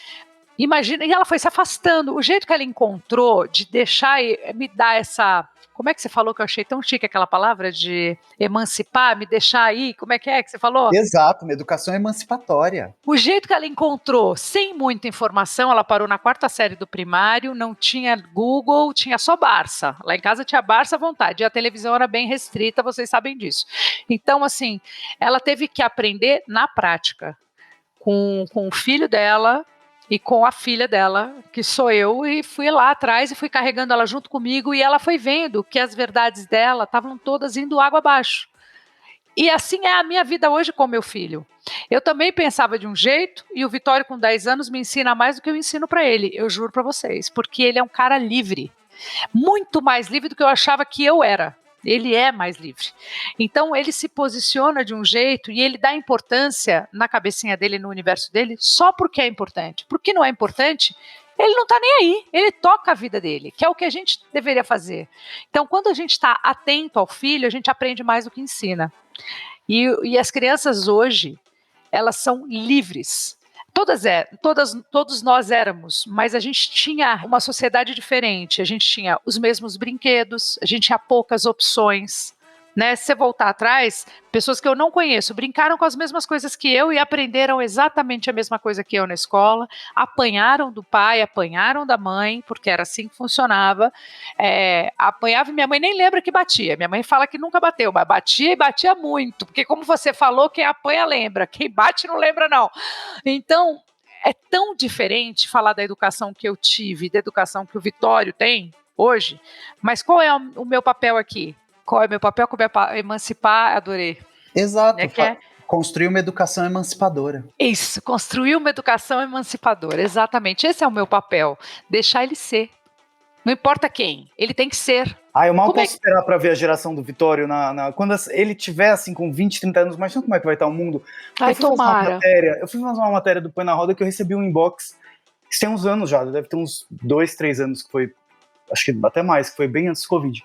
Imagina, e ela foi se afastando. O jeito que ela encontrou de deixar me dar essa. Como é que você falou que eu achei tão chique aquela palavra de emancipar, me deixar aí? Como é que você falou? Exato, uma educação emancipatória. O jeito que ela encontrou, sem muita informação, ela parou na 4ª série do primário, não tinha Google, tinha só Barça. Lá em casa tinha Barça à vontade, e a televisão era bem restrita, vocês sabem disso. Então, assim, ela teve que aprender na prática, com o filho dela e com a filha dela, que sou eu, e fui lá atrás e fui carregando ela junto comigo, e ela foi vendo que as verdades dela estavam todas indo água abaixo. E assim é a minha vida hoje com meu filho. Eu também pensava de um jeito, e o Vitório com 10 anos me ensina mais do que eu ensino para ele, eu juro para vocês, porque ele é um cara livre, muito mais livre do que eu achava que eu era. Ele é mais livre. Então ele se posiciona de um jeito e ele dá importância na cabecinha dele, no universo dele, só porque é importante. Porque não é importante, ele não está nem aí, ele toca a vida dele, que é o que a gente deveria fazer. Então quando a gente está atento ao filho, a gente aprende mais do que ensina. E as crianças hoje, elas são livres. Todos nós éramos, mas a gente tinha uma sociedade diferente, a gente tinha os mesmos brinquedos, a gente tinha poucas opções, né? Se você voltar atrás, pessoas que eu não conheço brincaram com as mesmas coisas que eu e aprenderam exatamente a mesma coisa que eu na escola, apanharam do pai, apanharam da mãe, porque era assim que funcionava, apanhava e minha mãe nem lembra que batia, minha mãe fala que nunca bateu, mas batia e batia muito, porque como você falou, quem apanha lembra, quem bate não lembra não. Então, é tão diferente falar da educação que eu tive, da educação que o Vitório tem hoje, mas qual é o meu papel aqui? Qual é o meu papel? Como é emancipar? Adorei. Exato. Construir uma educação emancipadora. Isso, construir uma educação emancipadora, exatamente. Esse é o meu papel, deixar ele ser. Não importa quem, ele tem que ser. Eu mal posso esperar para ver a geração do Vitório quando ele tiver assim com 20, 30 anos, imagina como é que vai estar o mundo. Tomara. Eu fui fazer uma matéria do Põe na Roda que eu recebi um inbox, isso tem uns anos já, deve ter uns 2, 3 anos que foi, acho que até mais, que foi bem antes do Covid.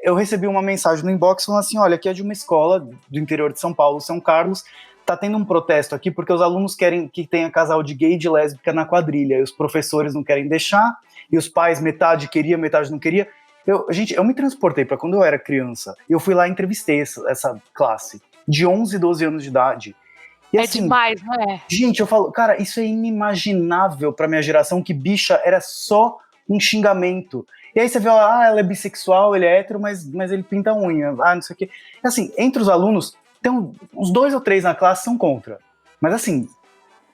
Eu recebi uma mensagem no inbox falando assim, olha, aqui é de uma escola do interior de São Paulo, São Carlos, tá tendo um protesto aqui porque os alunos querem que tenha casal de gay e de lésbica na quadrilha, e os professores não querem deixar, e os pais metade queria, metade não queria. Eu me transportei para quando eu era criança, eu fui lá e entrevistei essa classe, de 11, 12 anos de idade. E, assim, demais, não é? Gente, eu falo, cara, isso é inimaginável pra minha geração, que bicha era só um xingamento. E aí você vê, ela é bissexual, ele é hétero, mas ele pinta unha, não sei o quê. E assim, entre os alunos, tem uns 2 ou 3 na classe são contra. Mas assim,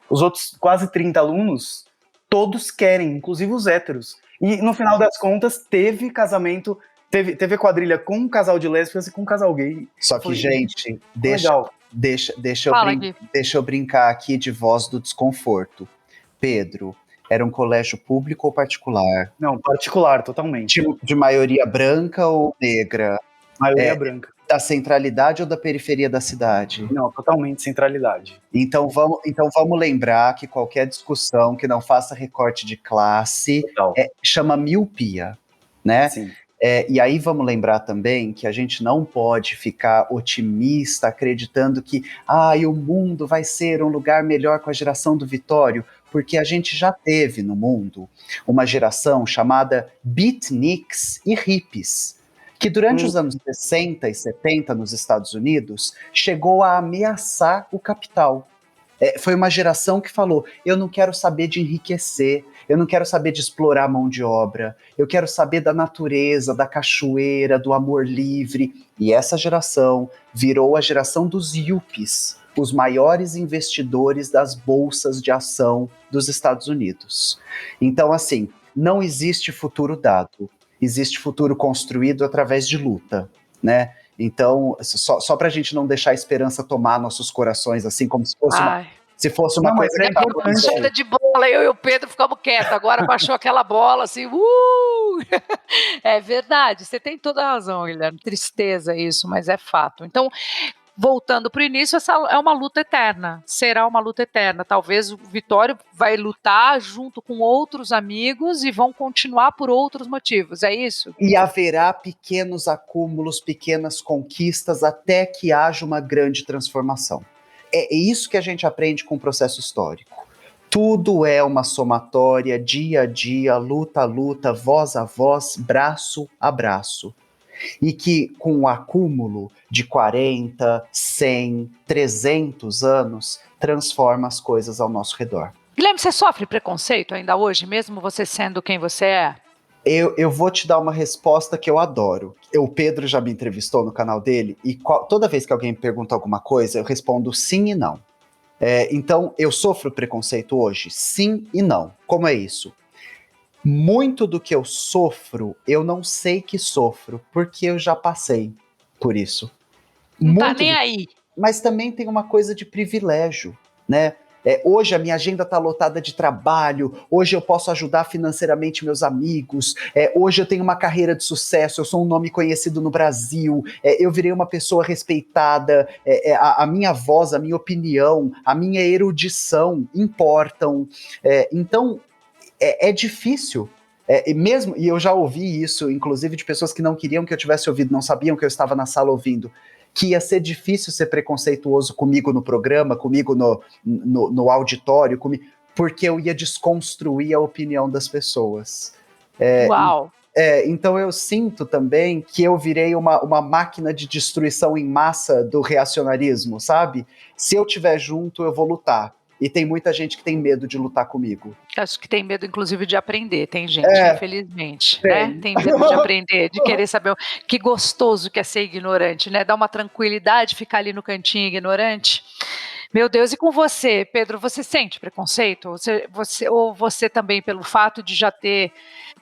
os outros quase 30 alunos, todos querem, inclusive os héteros. E no final das contas, teve casamento, teve quadrilha com um casal de lésbicas e com um casal gay. Só que, gente, deixa eu brincar aqui de voz do desconforto. Pedro, era um colégio público ou particular? Não, particular, totalmente. De maioria branca ou negra? Maioria branca. Da centralidade ou da periferia da cidade? Não, totalmente centralidade. Então vamos lembrar que qualquer discussão que não faça recorte de classe chama miopia, né? Sim. E aí vamos lembrar também que a gente não pode ficar otimista acreditando que o mundo vai ser um lugar melhor com a geração do Vitório, porque a gente já teve no mundo uma geração chamada beatniks e hippies, que durante os anos 60 e 70 nos Estados Unidos chegou a ameaçar o capital. Foi uma geração que falou, eu não quero saber de enriquecer, eu não quero saber de explorar a mão de obra, eu quero saber da natureza, da cachoeira, do amor livre. E essa geração virou a geração dos yuppies, os maiores investidores das bolsas de ação dos Estados Unidos. Então, assim, não existe futuro dado, existe futuro construído através de luta, né? Então, só para a gente não deixar a esperança tomar nossos corações, assim, como se fosse uma Não, mas coisa é que tá importante. Cheira de bola, eu e o Pedro ficamos quietos. Agora baixou aquela bola assim. É verdade, você tem toda a razão, Guilherme. Tristeza isso, mas é fato. Então, voltando para o início, essa é uma luta eterna. Será uma luta eterna. Talvez o Vitório vai lutar junto com outros amigos e vão continuar por outros motivos. É isso? E haverá pequenos acúmulos, pequenas conquistas, até que haja uma grande transformação. É isso que a gente aprende com o processo histórico. Tudo é uma somatória, dia a dia, luta a luta, voz a voz, braço a braço. E que com o acúmulo de 40, 100, 300 anos, transforma as coisas ao nosso redor. Guilherme, você sofre preconceito ainda hoje, mesmo você sendo quem você é? Eu vou te dar uma resposta que eu adoro. O Pedro já me entrevistou no canal dele, e toda vez que alguém me pergunta alguma coisa, eu respondo sim e não. Então, eu sofro preconceito hoje? Sim e não. Como é isso? Muito do que eu sofro, eu não sei que sofro, porque eu já passei por isso. Não tá nem aí. Mas também tem uma coisa de privilégio, né? Hoje a minha agenda está lotada de trabalho, hoje eu posso ajudar financeiramente meus amigos, hoje eu tenho uma carreira de sucesso, eu sou um nome conhecido no Brasil, eu virei uma pessoa respeitada, a minha voz, a minha opinião, a minha erudição importam. Então, é difícil. E eu já ouvi isso, inclusive de pessoas que não queriam que eu tivesse ouvido, não sabiam que eu estava na sala ouvindo, que ia ser difícil ser preconceituoso comigo no programa, comigo no auditório, porque eu ia desconstruir a opinião das pessoas. Uau! Então eu sinto também que eu virei uma máquina de destruição em massa do reacionarismo, sabe? Se eu estiver junto, eu vou lutar. E tem muita gente que tem medo de lutar comigo. Acho que tem medo, inclusive, de aprender. Tem gente, infelizmente, tem. né? Tem medo de aprender, de querer saber. Que gostoso que é ser ignorante, né? Dá uma tranquilidade ficar ali no cantinho ignorante. Meu Deus, e com você, Pedro, você sente preconceito? Ou você também, pelo fato de já ter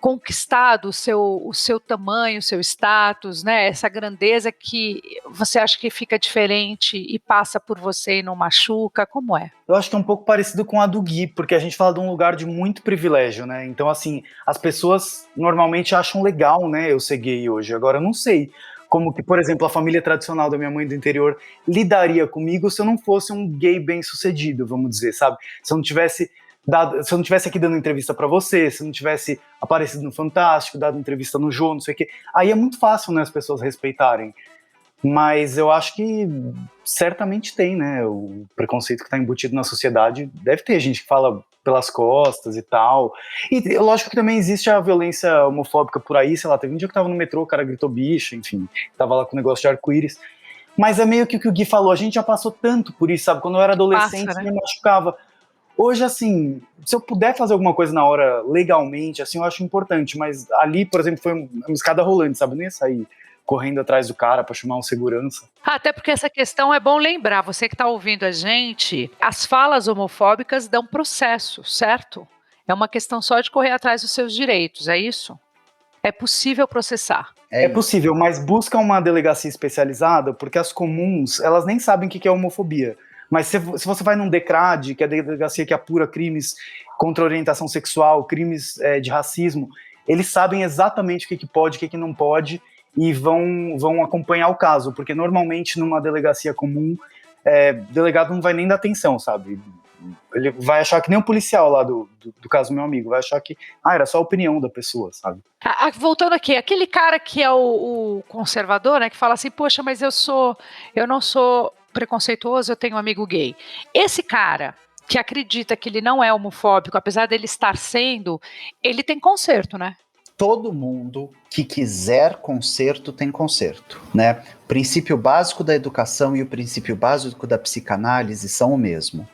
conquistado o seu tamanho, o seu status, né? Essa grandeza que você acha que fica diferente e passa por você e não machuca? Como é? Eu acho que é um pouco parecido com a do Gui, porque a gente fala de um lugar de muito privilégio, né? Então, assim, as pessoas normalmente acham legal, né, eu ser gay hoje. Agora, eu não sei como que, por exemplo, a família tradicional da minha mãe do interior lidaria comigo se eu não fosse um gay bem-sucedido, vamos dizer, sabe? Se eu não tivesse aqui dando entrevista pra você, se eu não tivesse aparecido no Fantástico, dado entrevista no Jô, não sei o quê, aí é muito fácil, né, as pessoas respeitarem. Mas eu acho que certamente tem, né, o preconceito que está embutido na sociedade, deve ter gente que fala pelas costas e tal, e lógico que também existe a violência homofóbica por aí, sei lá, teve um dia que eu tava no metrô, o cara gritou bicho, enfim, tava lá com o negócio de arco-íris, mas é meio que o que o Gui falou, a gente já passou tanto por isso, sabe, quando eu era adolescente, Passa, né? me machucava. Hoje, assim, se eu puder fazer alguma coisa na hora legalmente, assim, eu acho importante, mas ali, por exemplo, foi uma escada rolante, sabe, eu não ia sair correndo atrás do cara para chamar um segurança. Até porque essa questão é bom lembrar, você que está ouvindo a gente, as falas homofóbicas dão processo, certo? É uma questão só de correr atrás dos seus direitos, é isso? É possível processar. É possível, mas busca uma delegacia especializada, porque as comuns, elas nem sabem o que é homofobia. Mas se você vai num DECRAD, que é a delegacia que apura crimes contra a orientação sexual, crimes de racismo, eles sabem exatamente o que pode, o que não pode, e vão acompanhar o caso, porque normalmente numa delegacia comum, delegado não vai nem dar atenção, sabe? Ele vai achar que nem o policial lá do caso do meu amigo, vai achar que era só a opinião da pessoa, sabe? Voltando aqui, aquele cara que é o conservador, né, que fala assim, poxa, mas eu não sou preconceituoso, eu tenho um amigo gay. Esse cara que acredita que ele não é homofóbico, apesar dele estar sendo, ele tem conserto, né? Todo mundo que quiser conserto tem conserto, né? O princípio básico da educação e o princípio básico da psicanálise são o mesmo.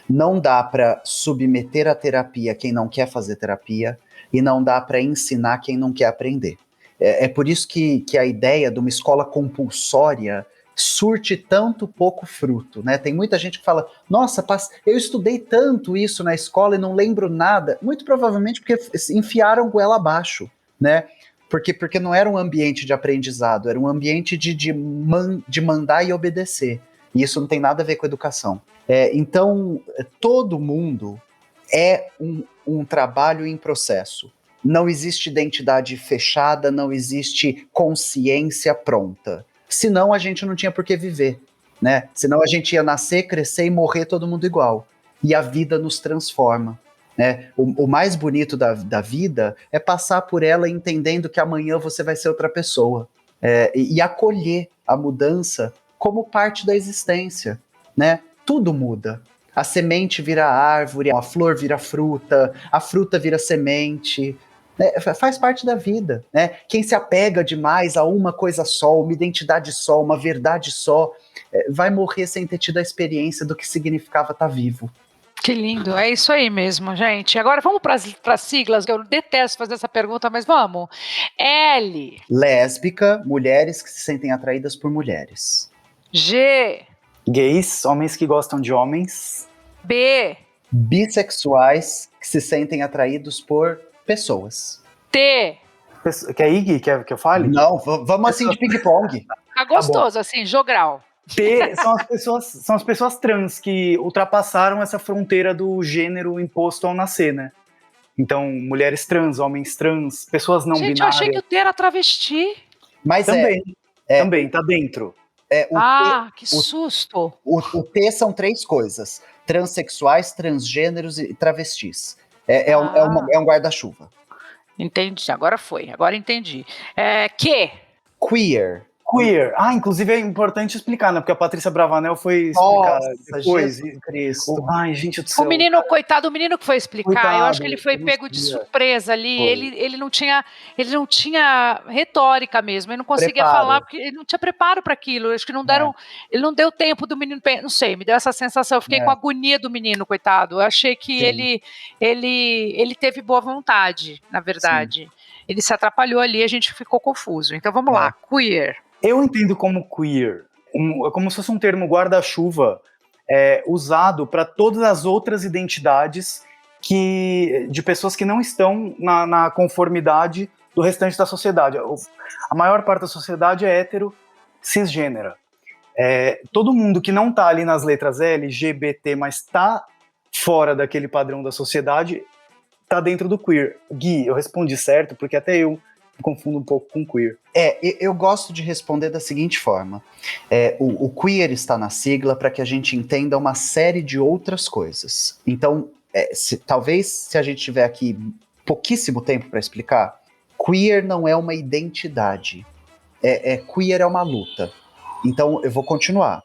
Não dá para submeter a terapia quem não quer fazer terapia e não dá para ensinar quem não quer aprender. É por isso que a ideia de uma escola compulsória surte tanto pouco fruto, né? Tem muita gente que fala, nossa, eu estudei tanto isso na escola e não lembro nada. Muito provavelmente porque enfiaram goela abaixo, né? Porque não era um ambiente de aprendizado, era um ambiente de mandar e obedecer. E isso não tem nada a ver com educação. Então, todo mundo é um trabalho em processo. Não existe identidade fechada, não existe consciência pronta. Senão a gente não tinha por que viver, né? Senão a gente ia nascer, crescer e morrer todo mundo igual. E a vida nos transforma, né? O mais bonito da vida é passar por ela entendendo que amanhã você vai ser outra pessoa. E acolher a mudança como parte da existência, né? Tudo muda. A semente vira árvore, a flor vira fruta, a fruta vira semente. Faz parte da vida, né? Quem se apega demais a uma coisa só, uma identidade só, uma verdade só, vai morrer sem ter tido a experiência do que significava estar vivo. Que lindo, é isso aí mesmo, gente. Agora vamos para as siglas, que eu detesto fazer essa pergunta, mas vamos. L. Lésbica, mulheres que se sentem atraídas por mulheres. G. Gays, homens que gostam de homens. B. Bissexuais que se sentem atraídos por pessoas. T. Quer Iggy? Quer que eu fale? Não, vamos assim de ping-pong. Tá gostoso, assim, jogral. T são as pessoas trans que ultrapassaram essa fronteira do gênero imposto ao nascer, né? Então, mulheres trans, homens trans, pessoas não Gente, binárias. eu achei que o T era travesti. Mas também, tá dentro. Que susto. O T são 3 coisas: transexuais, transgêneros e travestis. É um guarda-chuva. Entendi, agora entendi. Q. Queer. Queer. Inclusive é importante explicar, né? Porque a Patrícia Bravanel foi explicar depois. Jesus Cristo. Ai, gente do céu. O menino, coitado, o menino que foi explicar, Coitado, eu acho que ele foi pego de surpresa ali, ele não tinha retórica mesmo, ele não conseguia falar, porque ele não tinha preparo para aquilo, acho que ele não deu tempo do menino, não sei, me deu essa sensação, eu fiquei com a agonia do menino, coitado, eu achei que ele teve boa vontade, na verdade. Sim. Ele se atrapalhou ali, a gente ficou confuso. Então vamos lá, queer. Eu entendo como queer, como se fosse um termo guarda-chuva usado para todas as outras identidades de pessoas que não estão na conformidade do restante da sociedade. A maior parte da sociedade é hétero, cisgênera. Todo mundo que não está ali nas letras LGBT, mas está fora daquele padrão da sociedade, está dentro do queer. Gui, eu respondi certo, porque até eu confundo um pouco com queer. Eu gosto de responder da seguinte forma. O queer está na sigla para que a gente entenda uma série de outras coisas. Então, talvez se a gente tiver aqui pouquíssimo tempo para explicar, queer não é uma identidade. Queer é uma luta. Então, eu vou continuar.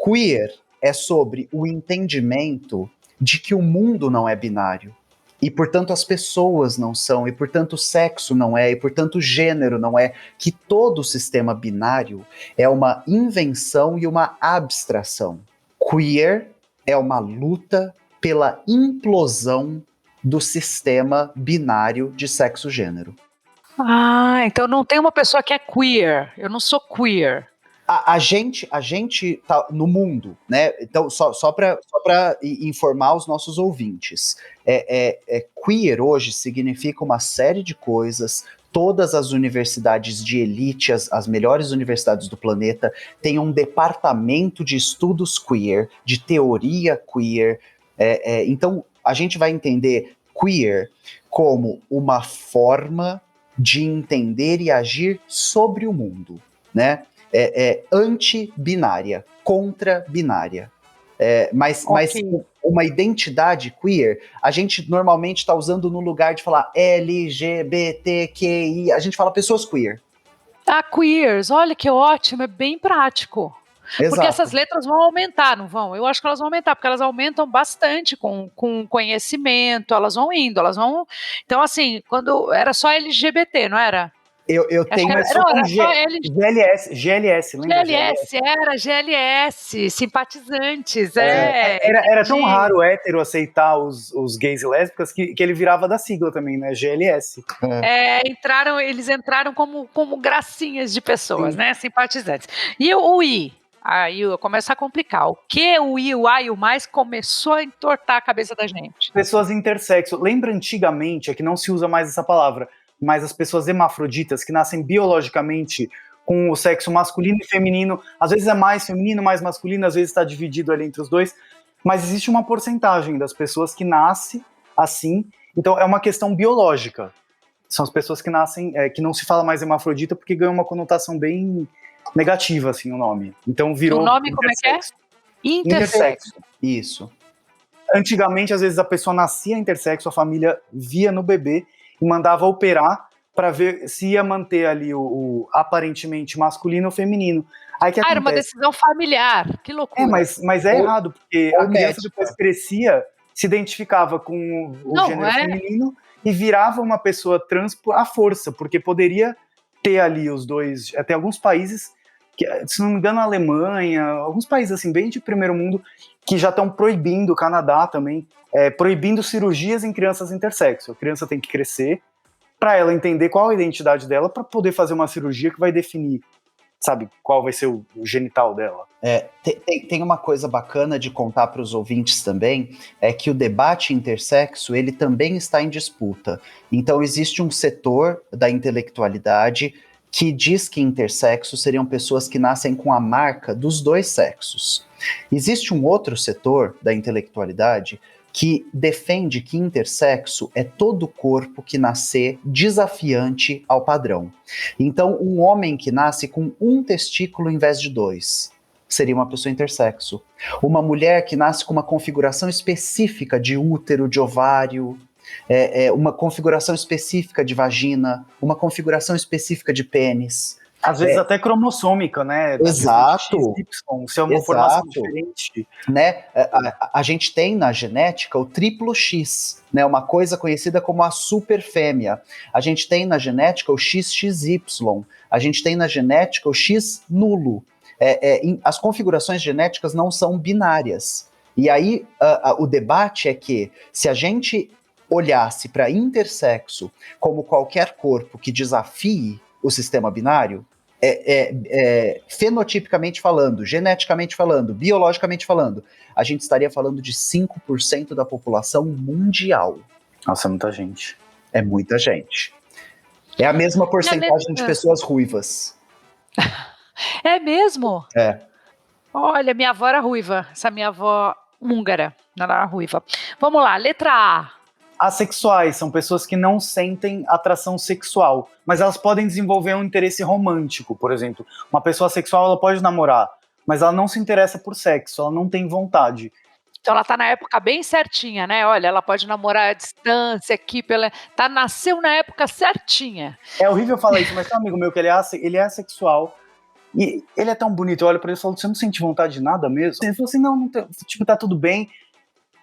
Queer é sobre o entendimento de que o mundo não é binário. E, portanto, as pessoas não são, e, portanto, o sexo não é, e, portanto, o gênero não é, que todo o sistema binário é uma invenção e uma abstração. Queer é uma luta pela implosão do sistema binário de sexo-gênero. Então não tem uma pessoa que é queer, eu não sou queer. A gente tá no mundo, né? Então, só para informar os nossos ouvintes, queer hoje significa uma série de coisas. Todas as universidades de elite, as melhores universidades do planeta, têm um departamento de estudos queer, de teoria queer. Então, a gente vai entender queer como uma forma de entender e agir sobre o mundo, né? Anti-binária, contra-binária. Mas uma identidade queer, a gente normalmente está usando no lugar de falar LGBTQI, a gente fala pessoas queer. Queers, olha que ótimo, é bem prático. Exato. Porque essas letras vão aumentar, não vão? Eu acho que elas vão aumentar, porque elas aumentam bastante com conhecimento, elas vão indo, Então, assim, quando era só LGBT, não era? Eu tenho. Começou Não, com era só L... GLS, lembra? GLS, era GLS, simpatizantes, Era tão entendi. raro o hétero aceitar os gays e lésbicas que ele virava da sigla também, né? GLS. Eles entraram como gracinhas de pessoas, Sim. né? Simpatizantes. E o I? Aí começa a complicar. O que o I, o A e o mais começou a entortar a cabeça da gente? Pessoas intersexo. Lembra antigamente, é que não se usa mais essa palavra, mas as pessoas hermafroditas que nascem biologicamente com o sexo masculino e feminino, às vezes é mais feminino, mais masculino, às vezes está dividido ali entre os dois, mas existe uma porcentagem das pessoas que nasce assim, então é uma questão biológica. São as pessoas que nascem, que não se fala mais hermafrodita porque ganhou uma conotação bem negativa, assim, o nome. Então virou O nome como é que é? Intersexo. Isso. Antigamente, às vezes, a pessoa nascia intersexo, a família via no bebê e mandava operar para ver se ia manter ali o aparentemente masculino ou feminino. Aí que Era uma acontece? decisão familiar, que loucura. Mas é errado, porque ou a criança médica. depois crescia, se identificava com o Não, gênero feminino e virava uma pessoa trans à força, porque poderia ter ali os dois. Tem alguns países, que, se não me engano, a Alemanha, alguns países assim, bem de primeiro mundo, que já estão proibindo, o Canadá também, proibindo cirurgias em crianças intersexo. A criança tem que crescer para ela entender qual a identidade dela, para poder fazer uma cirurgia que vai definir, sabe, qual vai ser o genital dela. Tem uma coisa bacana de contar para os ouvintes também, é que o debate intersexo, ele também está em disputa. Então existe um setor da intelectualidade que diz que intersexo seriam pessoas que nascem com a marca dos dois sexos. Existe um outro setor da intelectualidade que defende que intersexo é todo corpo que nascer desafiante ao padrão. Então, um homem que nasce com um testículo em vez de dois seria uma pessoa intersexo. Uma mulher que nasce com uma configuração específica de útero, de ovário, uma configuração específica de vagina, uma configuração específica de pênis. Às vezes até cromossômica, né? Exato. XY, se é uma formação diferente. Né? A gente tem na genética o triplo X, né? Uma coisa conhecida como a superfêmea. A gente tem na genética o XXY. A gente tem na genética o X nulo. As configurações genéticas não são binárias. E aí o debate é que se a gente olhasse para intersexo como qualquer corpo que desafie o sistema binário, fenotipicamente falando, geneticamente falando, biologicamente falando, a gente estaria falando de 5% da população mundial. Nossa, é muita gente. É muita gente. É a mesma porcentagem de pessoas ruivas. É mesmo? É. Olha, minha avó era ruiva, essa minha avó húngara, ela era ruiva. Vamos lá, letra A. Assexuais são pessoas que não sentem atração sexual, mas elas podem desenvolver um interesse romântico, por exemplo. Uma pessoa assexual, ela pode namorar, mas ela não se interessa por sexo, ela não tem vontade. Então ela tá na época bem certinha, né? Olha, ela pode namorar à distância aqui, nasceu na época certinha. É horrível falar isso, mas tem um amigo meu que ele é assexual, e ele é tão bonito, eu olho pra ele e falo, você não sente vontade de nada mesmo? Ele falou assim, não tipo, tá tudo bem.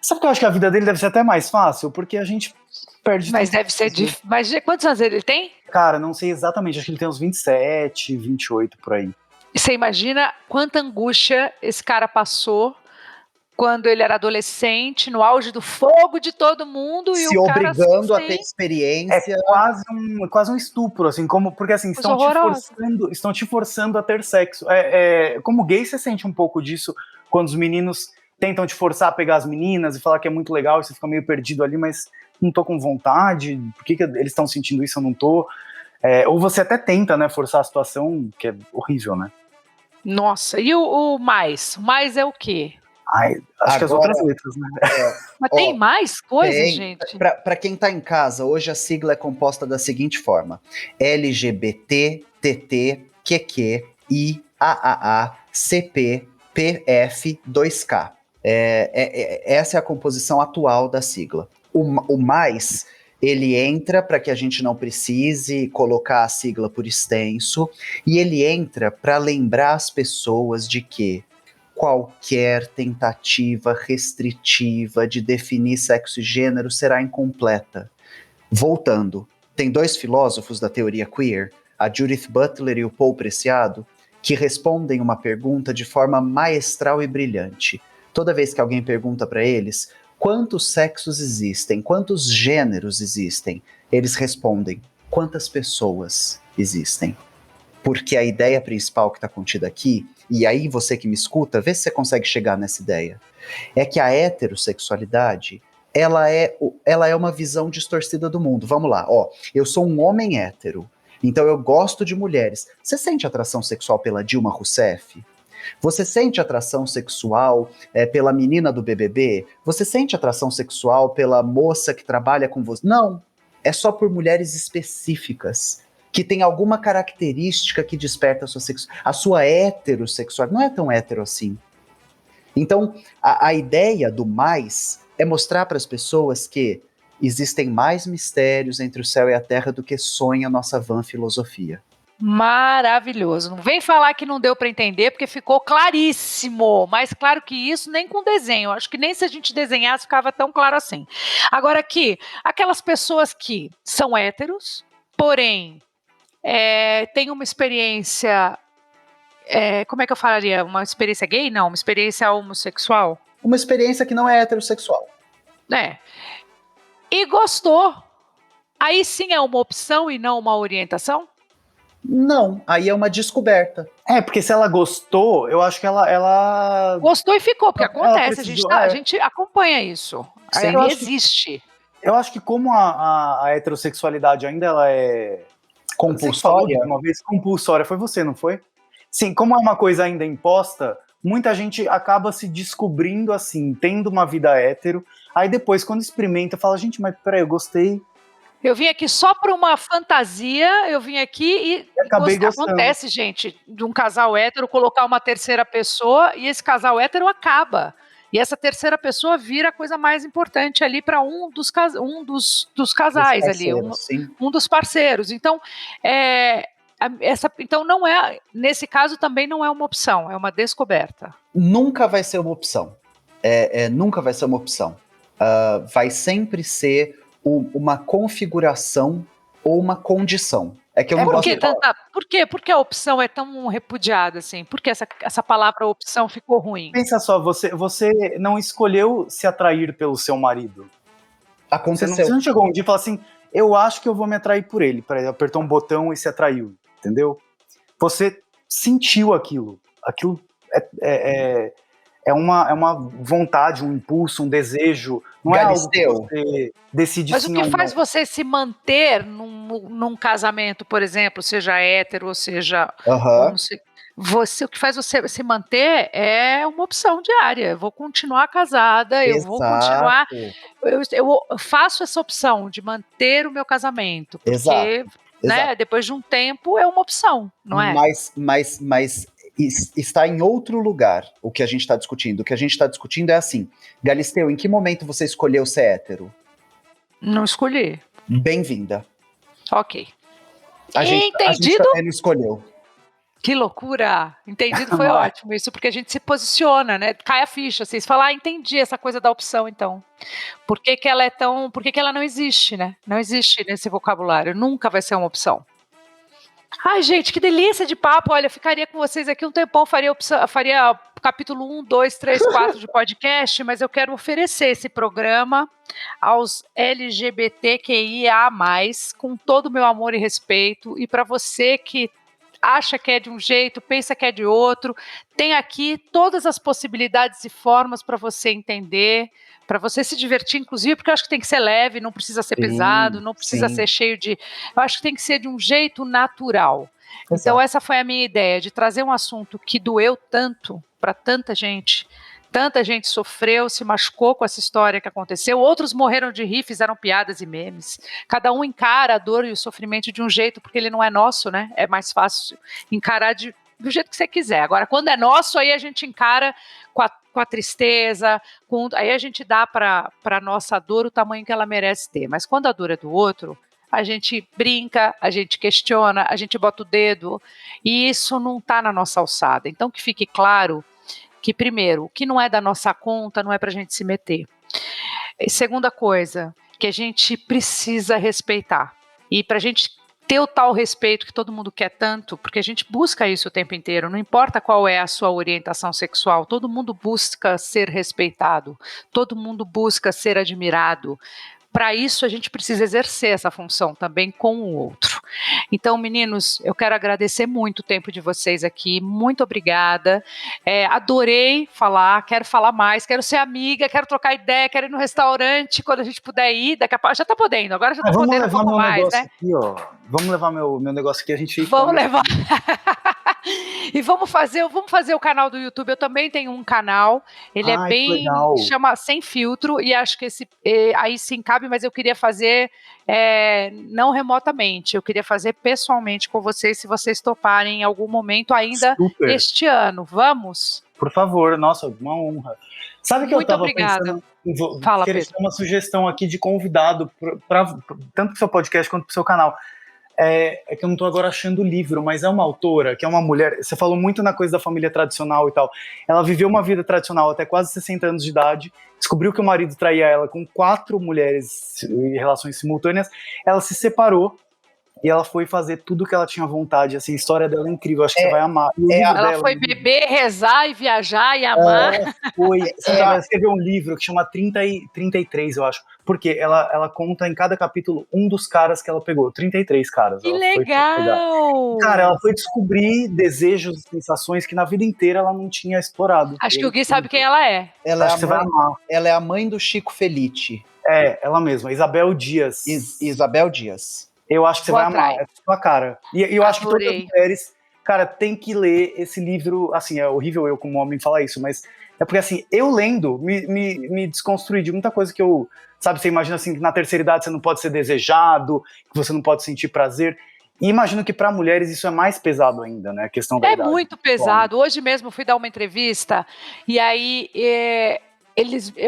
Sabe que eu acho que a vida dele deve ser até mais fácil? Porque a gente perde... Mas deve ser difícil. Mas quantos anos ele tem? Cara, não sei exatamente, acho que ele tem uns 27, 28, por aí. Você imagina quanta angústia esse cara passou quando ele era adolescente, no auge do fogo de todo mundo, e se o cara obrigando a ter experiência. É quase um estupro, assim, porque assim, estão te forçando a ter sexo. Como gay, você sente um pouco disso quando os meninos tentam te forçar a pegar as meninas e falar que é muito legal, e você fica meio perdido ali, mas não tô com vontade, por que eles estão sentindo isso, eu não tô? Ou você até tenta, né, forçar a situação, que é horrível, né? Nossa, e o mais? O mais é o quê? Acho que as outras letras, né? Mas tem mais coisas, gente? Para quem tá em casa, hoje a sigla é composta da seguinte forma: LGBT, TT, QQ, I, AAA, CP, PF, 2K. Essa é a composição atual da sigla. O mais, ele entra para que a gente não precise colocar a sigla por extenso, e ele entra para lembrar as pessoas de que qualquer tentativa restritiva de definir sexo e gênero será incompleta. Voltando, tem dois filósofos da teoria queer, a Judith Butler e o Paul Preciado, que respondem uma pergunta de forma maestral e brilhante. Toda vez que alguém pergunta para eles quantos sexos existem, quantos gêneros existem, eles respondem quantas pessoas existem. Porque a ideia principal que está contida aqui, e aí você que me escuta, vê se você consegue chegar nessa ideia, é que a heterossexualidade, ela é uma visão distorcida do mundo. Vamos lá, eu sou um homem hétero, então eu gosto de mulheres. Você sente atração sexual pela Dilma Rousseff? Você sente atração sexual pela menina do BBB? Você sente atração sexual pela moça que trabalha com você? Não, é só por mulheres específicas, que tem alguma característica que desperta a sua heterossexualidade. Não é tão hétero assim. Então, a ideia do mais é mostrar para as pessoas que existem mais mistérios entre o céu e a terra do que sonha a nossa vã filosofia. Maravilhoso. Não vem falar que não deu para entender, porque ficou claríssimo. Mais claro que isso, nem com desenho. Acho que nem se a gente desenhasse ficava tão claro assim. Agora aqui, aquelas pessoas que são héteros, porém têm uma experiência, como é que eu falaria? Uma experiência gay? Não, uma experiência homossexual. Uma experiência que não é heterossexual. E gostou. Aí sim é uma opção e não uma orientação? Não, aí é uma descoberta. Porque se ela gostou, eu acho que ela... Gostou e ficou, porque acontece, precisou, a gente acompanha isso. Sim, existe. Eu acho que como a heterossexualidade ainda ela é compulsória, uma vez compulsória, foi você, não foi? Sim, como é uma coisa ainda imposta, muita gente acaba se descobrindo assim, tendo uma vida hétero, aí depois quando experimenta, fala, gente, mas peraí, eu gostei. Eu vim aqui só por uma fantasia, eu vim aqui e acabei gostando. Acontece, gente, de um casal hétero colocar uma terceira pessoa e esse casal hétero acaba. E essa terceira pessoa vira a coisa mais importante ali para um dos casais ali, um dos parceiros. Então, então não é, nesse caso também não é uma opção, é uma descoberta. Nunca vai ser uma opção. Nunca vai ser uma opção. Vai sempre ser uma configuração ou uma condição. Que eu não gosto de falar. Por que a opção é tão repudiada assim? Por que essa palavra opção ficou ruim? Pensa só, você não escolheu se atrair pelo seu marido. Aconteceu. Você não chegou um dia e falou assim, eu acho que eu vou me atrair por ele. Apertou um botão e se atraiu, entendeu? Você sentiu aquilo. Aquilo é uma vontade, um impulso, um desejo. Não Galisteu. É algo que você decide. Mas o que faz você se manter num casamento, por exemplo, seja hétero ou seja homossexual? O que faz você se manter é uma opção diária. Eu vou continuar casada, eu vou continuar. Eu faço essa opção de manter o meu casamento, porque depois de um tempo é uma opção, não é? Mas está em outro lugar o que a gente está discutindo. O que a gente está discutindo é assim, Galisteu, em que momento você escolheu ser hétero? Não escolhi. Bem-vinda. Ok. Entendido? A gente também não escolheu. Que loucura! Entendido foi ótimo isso, porque a gente se posiciona, né? Cai a ficha, vocês falam, entendi essa coisa da opção, então. Por que ela não existe, né? Não existe nesse vocabulário, nunca vai ser uma opção. Ai, gente, que delícia de papo. Olha, eu ficaria com vocês aqui um tempão, faria capítulo 1, 2, 3, 4 de podcast, mas eu quero oferecer esse programa aos LGBTQIA+, com todo o meu amor e respeito, e para você que acha que é de um jeito, pensa que é de outro, tem aqui todas as possibilidades e formas para você entender, para você se divertir, inclusive, porque eu acho que tem que ser leve, não precisa ser pesado, não precisa ser cheio de... Eu acho que tem que ser de um jeito natural. Exato. Então essa foi a minha ideia, de trazer um assunto que doeu tanto para tanta gente sofreu, se machucou com essa história que aconteceu, outros morreram de rir, fizeram piadas e memes, cada um encara a dor e o sofrimento de um jeito, porque ele não é nosso, né? É mais fácil encarar do jeito que você quiser. Agora, quando é nosso, aí a gente encara com a tristeza, aí a gente dá para a nossa dor o tamanho que ela merece ter. Mas quando a dor é do outro, a gente brinca, a gente questiona, a gente bota o dedo, e isso não está na nossa alçada. Então, que fique claro que, primeiro, o que não é da nossa conta não é para a gente se meter. E segunda coisa, que a gente precisa respeitar. E para a gente ter o tal respeito que todo mundo quer tanto, porque a gente busca isso o tempo inteiro, não importa qual é a sua orientação sexual, todo mundo busca ser respeitado, todo mundo busca ser admirado. Para isso, a gente precisa exercer essa função também com o outro. Então, meninos, eu quero agradecer muito o tempo de vocês aqui, muito obrigada. Adorei falar, quero falar mais, quero ser amiga, quero trocar ideia, quero ir no restaurante quando a gente puder ir. Daqui a pouco, já está podendo, agora já está podendo um pouco mais, né? Vamos levar meu negócio aqui, a gente... Vamos levar... E vamos fazer o canal do YouTube. Eu também tenho um canal. Ele é bem, chama Sem Filtro, e acho que aí sim cabe, mas eu queria fazer não remotamente. Eu queria fazer pessoalmente com vocês, se vocês toparem em algum momento ainda este ano. Vamos? Por favor, nossa, uma honra. Sabe que eu estava pensando? Fala, queria dar uma sugestão aqui de convidado tanto para o seu podcast quanto para o seu canal. É que eu não estou agora achando o livro, mas é uma autora, que é uma mulher, você falou muito na coisa da família tradicional e tal, ela viveu uma vida tradicional até quase 60 anos de idade, descobriu que o marido traía ela com 4 mulheres em relações simultâneas, ela se separou e ela foi fazer tudo que ela tinha vontade, assim, a história dela é incrível, acho que você vai amar. Ela foi beber, rezar e viajar e amar. Ela escreveu um livro que chama 33, eu acho, porque ela conta em cada capítulo um dos caras que ela pegou, 33 caras. Que legal! Cara, ela foi descobrir desejos e sensações que na vida inteira ela não tinha explorado. Acho que o Gui sabe quem ela é. Ela é a mãe do Chico Felitti. Ela mesma, Isabel Dias. Isabel Dias. Eu acho que você vai amar, é sua cara. E eu acho que todas as mulheres, cara, tem que ler esse livro, assim, é horrível eu como homem falar isso, mas é porque, assim, eu lendo, me desconstruí de muita coisa que eu, sabe, você imagina, assim, que na terceira idade você não pode ser desejado, que você não pode sentir prazer, e imagino que para mulheres isso é mais pesado ainda, né, a questão da idade. É muito pesado. Hoje mesmo fui dar uma entrevista, e aí...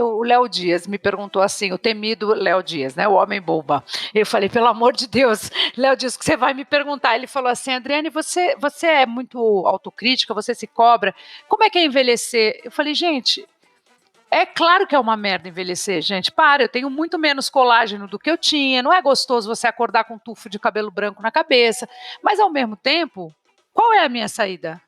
o Léo Dias me perguntou assim, o temido Léo Dias, né, o homem bomba. Eu falei, pelo amor de Deus, Léo Dias, o que você vai me perguntar? Ele falou assim, Adriane, você é muito autocrítica, você se cobra, como é que é envelhecer? Eu falei, gente, é claro que é uma merda envelhecer, gente, eu tenho muito menos colágeno do que eu tinha, não é gostoso você acordar com um tufo de cabelo branco na cabeça, mas ao mesmo tempo, qual é a minha saída?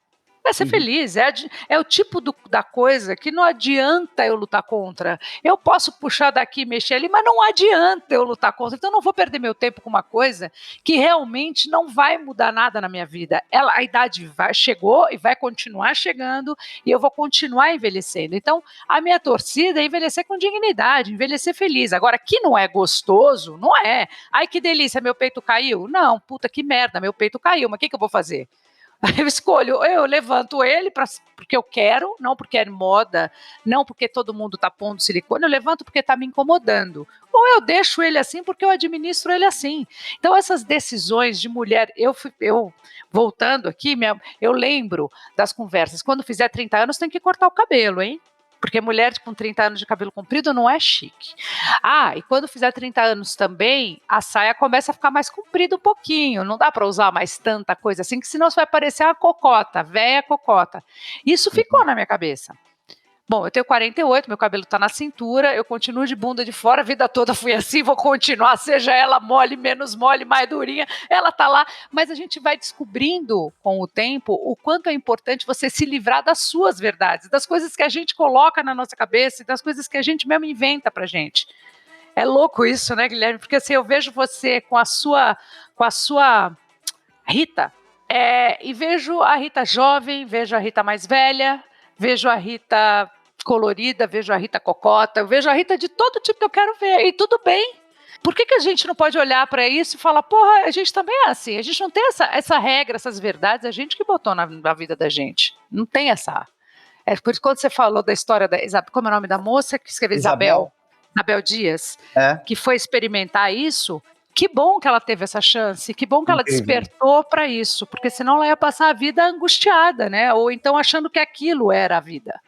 É ser feliz, é o tipo da coisa que não adianta eu lutar contra. Eu posso puxar daqui e mexer ali, mas não adianta eu lutar contra. Então eu não vou perder meu tempo com uma coisa que realmente não vai mudar nada na minha vida. A idade chegou e vai continuar chegando e eu vou continuar envelhecendo. Então a minha torcida é envelhecer com dignidade, envelhecer feliz. Agora, que não é gostoso, não é. Ai, que delícia, meu peito caiu. Não, puta que merda, meu peito caiu, mas o que eu vou fazer? Eu escolho, eu levanto ele porque eu quero, não porque é moda, não porque todo mundo está pondo silicone, eu levanto porque está me incomodando. Ou eu deixo ele assim porque eu administro ele assim. Então essas decisões de mulher, eu voltando aqui, eu lembro das conversas, quando fizer 30 anos tem que cortar o cabelo, hein? Porque mulher com 30 anos de cabelo comprido não é chique. E quando fizer 30 anos também, a saia começa a ficar mais comprida um pouquinho. Não dá para usar mais tanta coisa assim, que senão você vai parecer uma cocota, velha cocota. Isso ficou na minha cabeça. Bom, eu tenho 48, meu cabelo está na cintura, eu continuo de bunda de fora, a vida toda fui assim, vou continuar, seja ela mole, menos mole, mais durinha, ela está lá. Mas a gente vai descobrindo com o tempo o quanto é importante você se livrar das suas verdades, das coisas que a gente coloca na nossa cabeça e das coisas que a gente mesmo inventa pra gente. É louco isso, né, Guilherme? Porque assim, eu vejo você com a sua Rita, e vejo a Rita jovem, vejo a Rita mais velha, vejo a Rita colorida, vejo a Rita cocota, eu vejo a Rita de todo tipo que eu quero ver, e tudo bem. Por que a gente não pode olhar para isso e falar, porra, a gente também é assim, a gente não tem essa regra, essas verdades, a gente que botou na vida da gente, não tem essa. É por isso que quando você falou da história da Isabel, como é o nome da moça que escreveu Isabel Dias, que foi experimentar isso, que bom que ela teve essa chance, que bom que ela despertou para isso, porque senão ela ia passar a vida angustiada, né? Ou então achando que aquilo era a vida.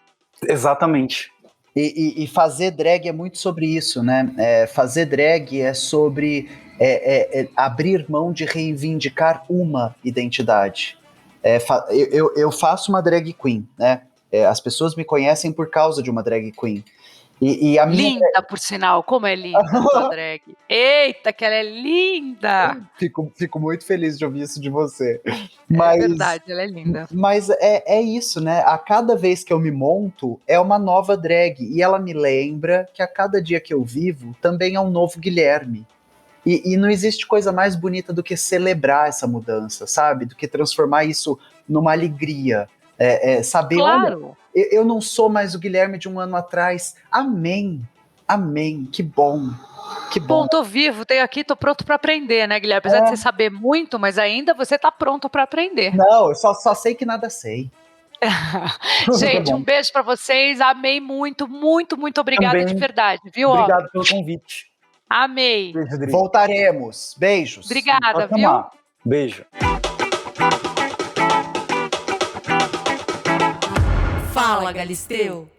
Exatamente. E fazer drag é muito sobre isso, né? Fazer drag é sobre abrir mão de reivindicar uma identidade. Eu faço uma drag queen, né? As pessoas me conhecem por causa de uma drag queen. E a minha Linda, por sinal, como é linda a tua drag. Eita, que ela é linda! fico muito feliz de ouvir isso de você. É Mas, verdade, ela é linda. mas é isso, né? A cada vez que eu me monto, é uma nova drag. E ela me lembra que a cada dia que eu vivo, também é um novo Guilherme. E não existe coisa mais bonita do que celebrar essa mudança, sabe? Do que transformar isso numa alegria. Saber, olha, Claro! eu não sou mais o Guilherme de um ano atrás. Amém. Amém. Que bom. Que bom. Bom, tô vivo, tenho aqui, tô pronto pra aprender, né, Guilherme? Apesar de você saber muito, mas ainda você tá pronto pra aprender. Não, eu só sei que nada sei. Gente, Tá um bom. beijo pra vocês. Amei muito, muito, muito obrigada de Também. verdade, viu? Ó, Obrigado pelo convite. amei. Beijo, Dri. Voltaremos. Beijos. Obrigada, Pode viu? chamar. Beijo. Fala, Galisteu.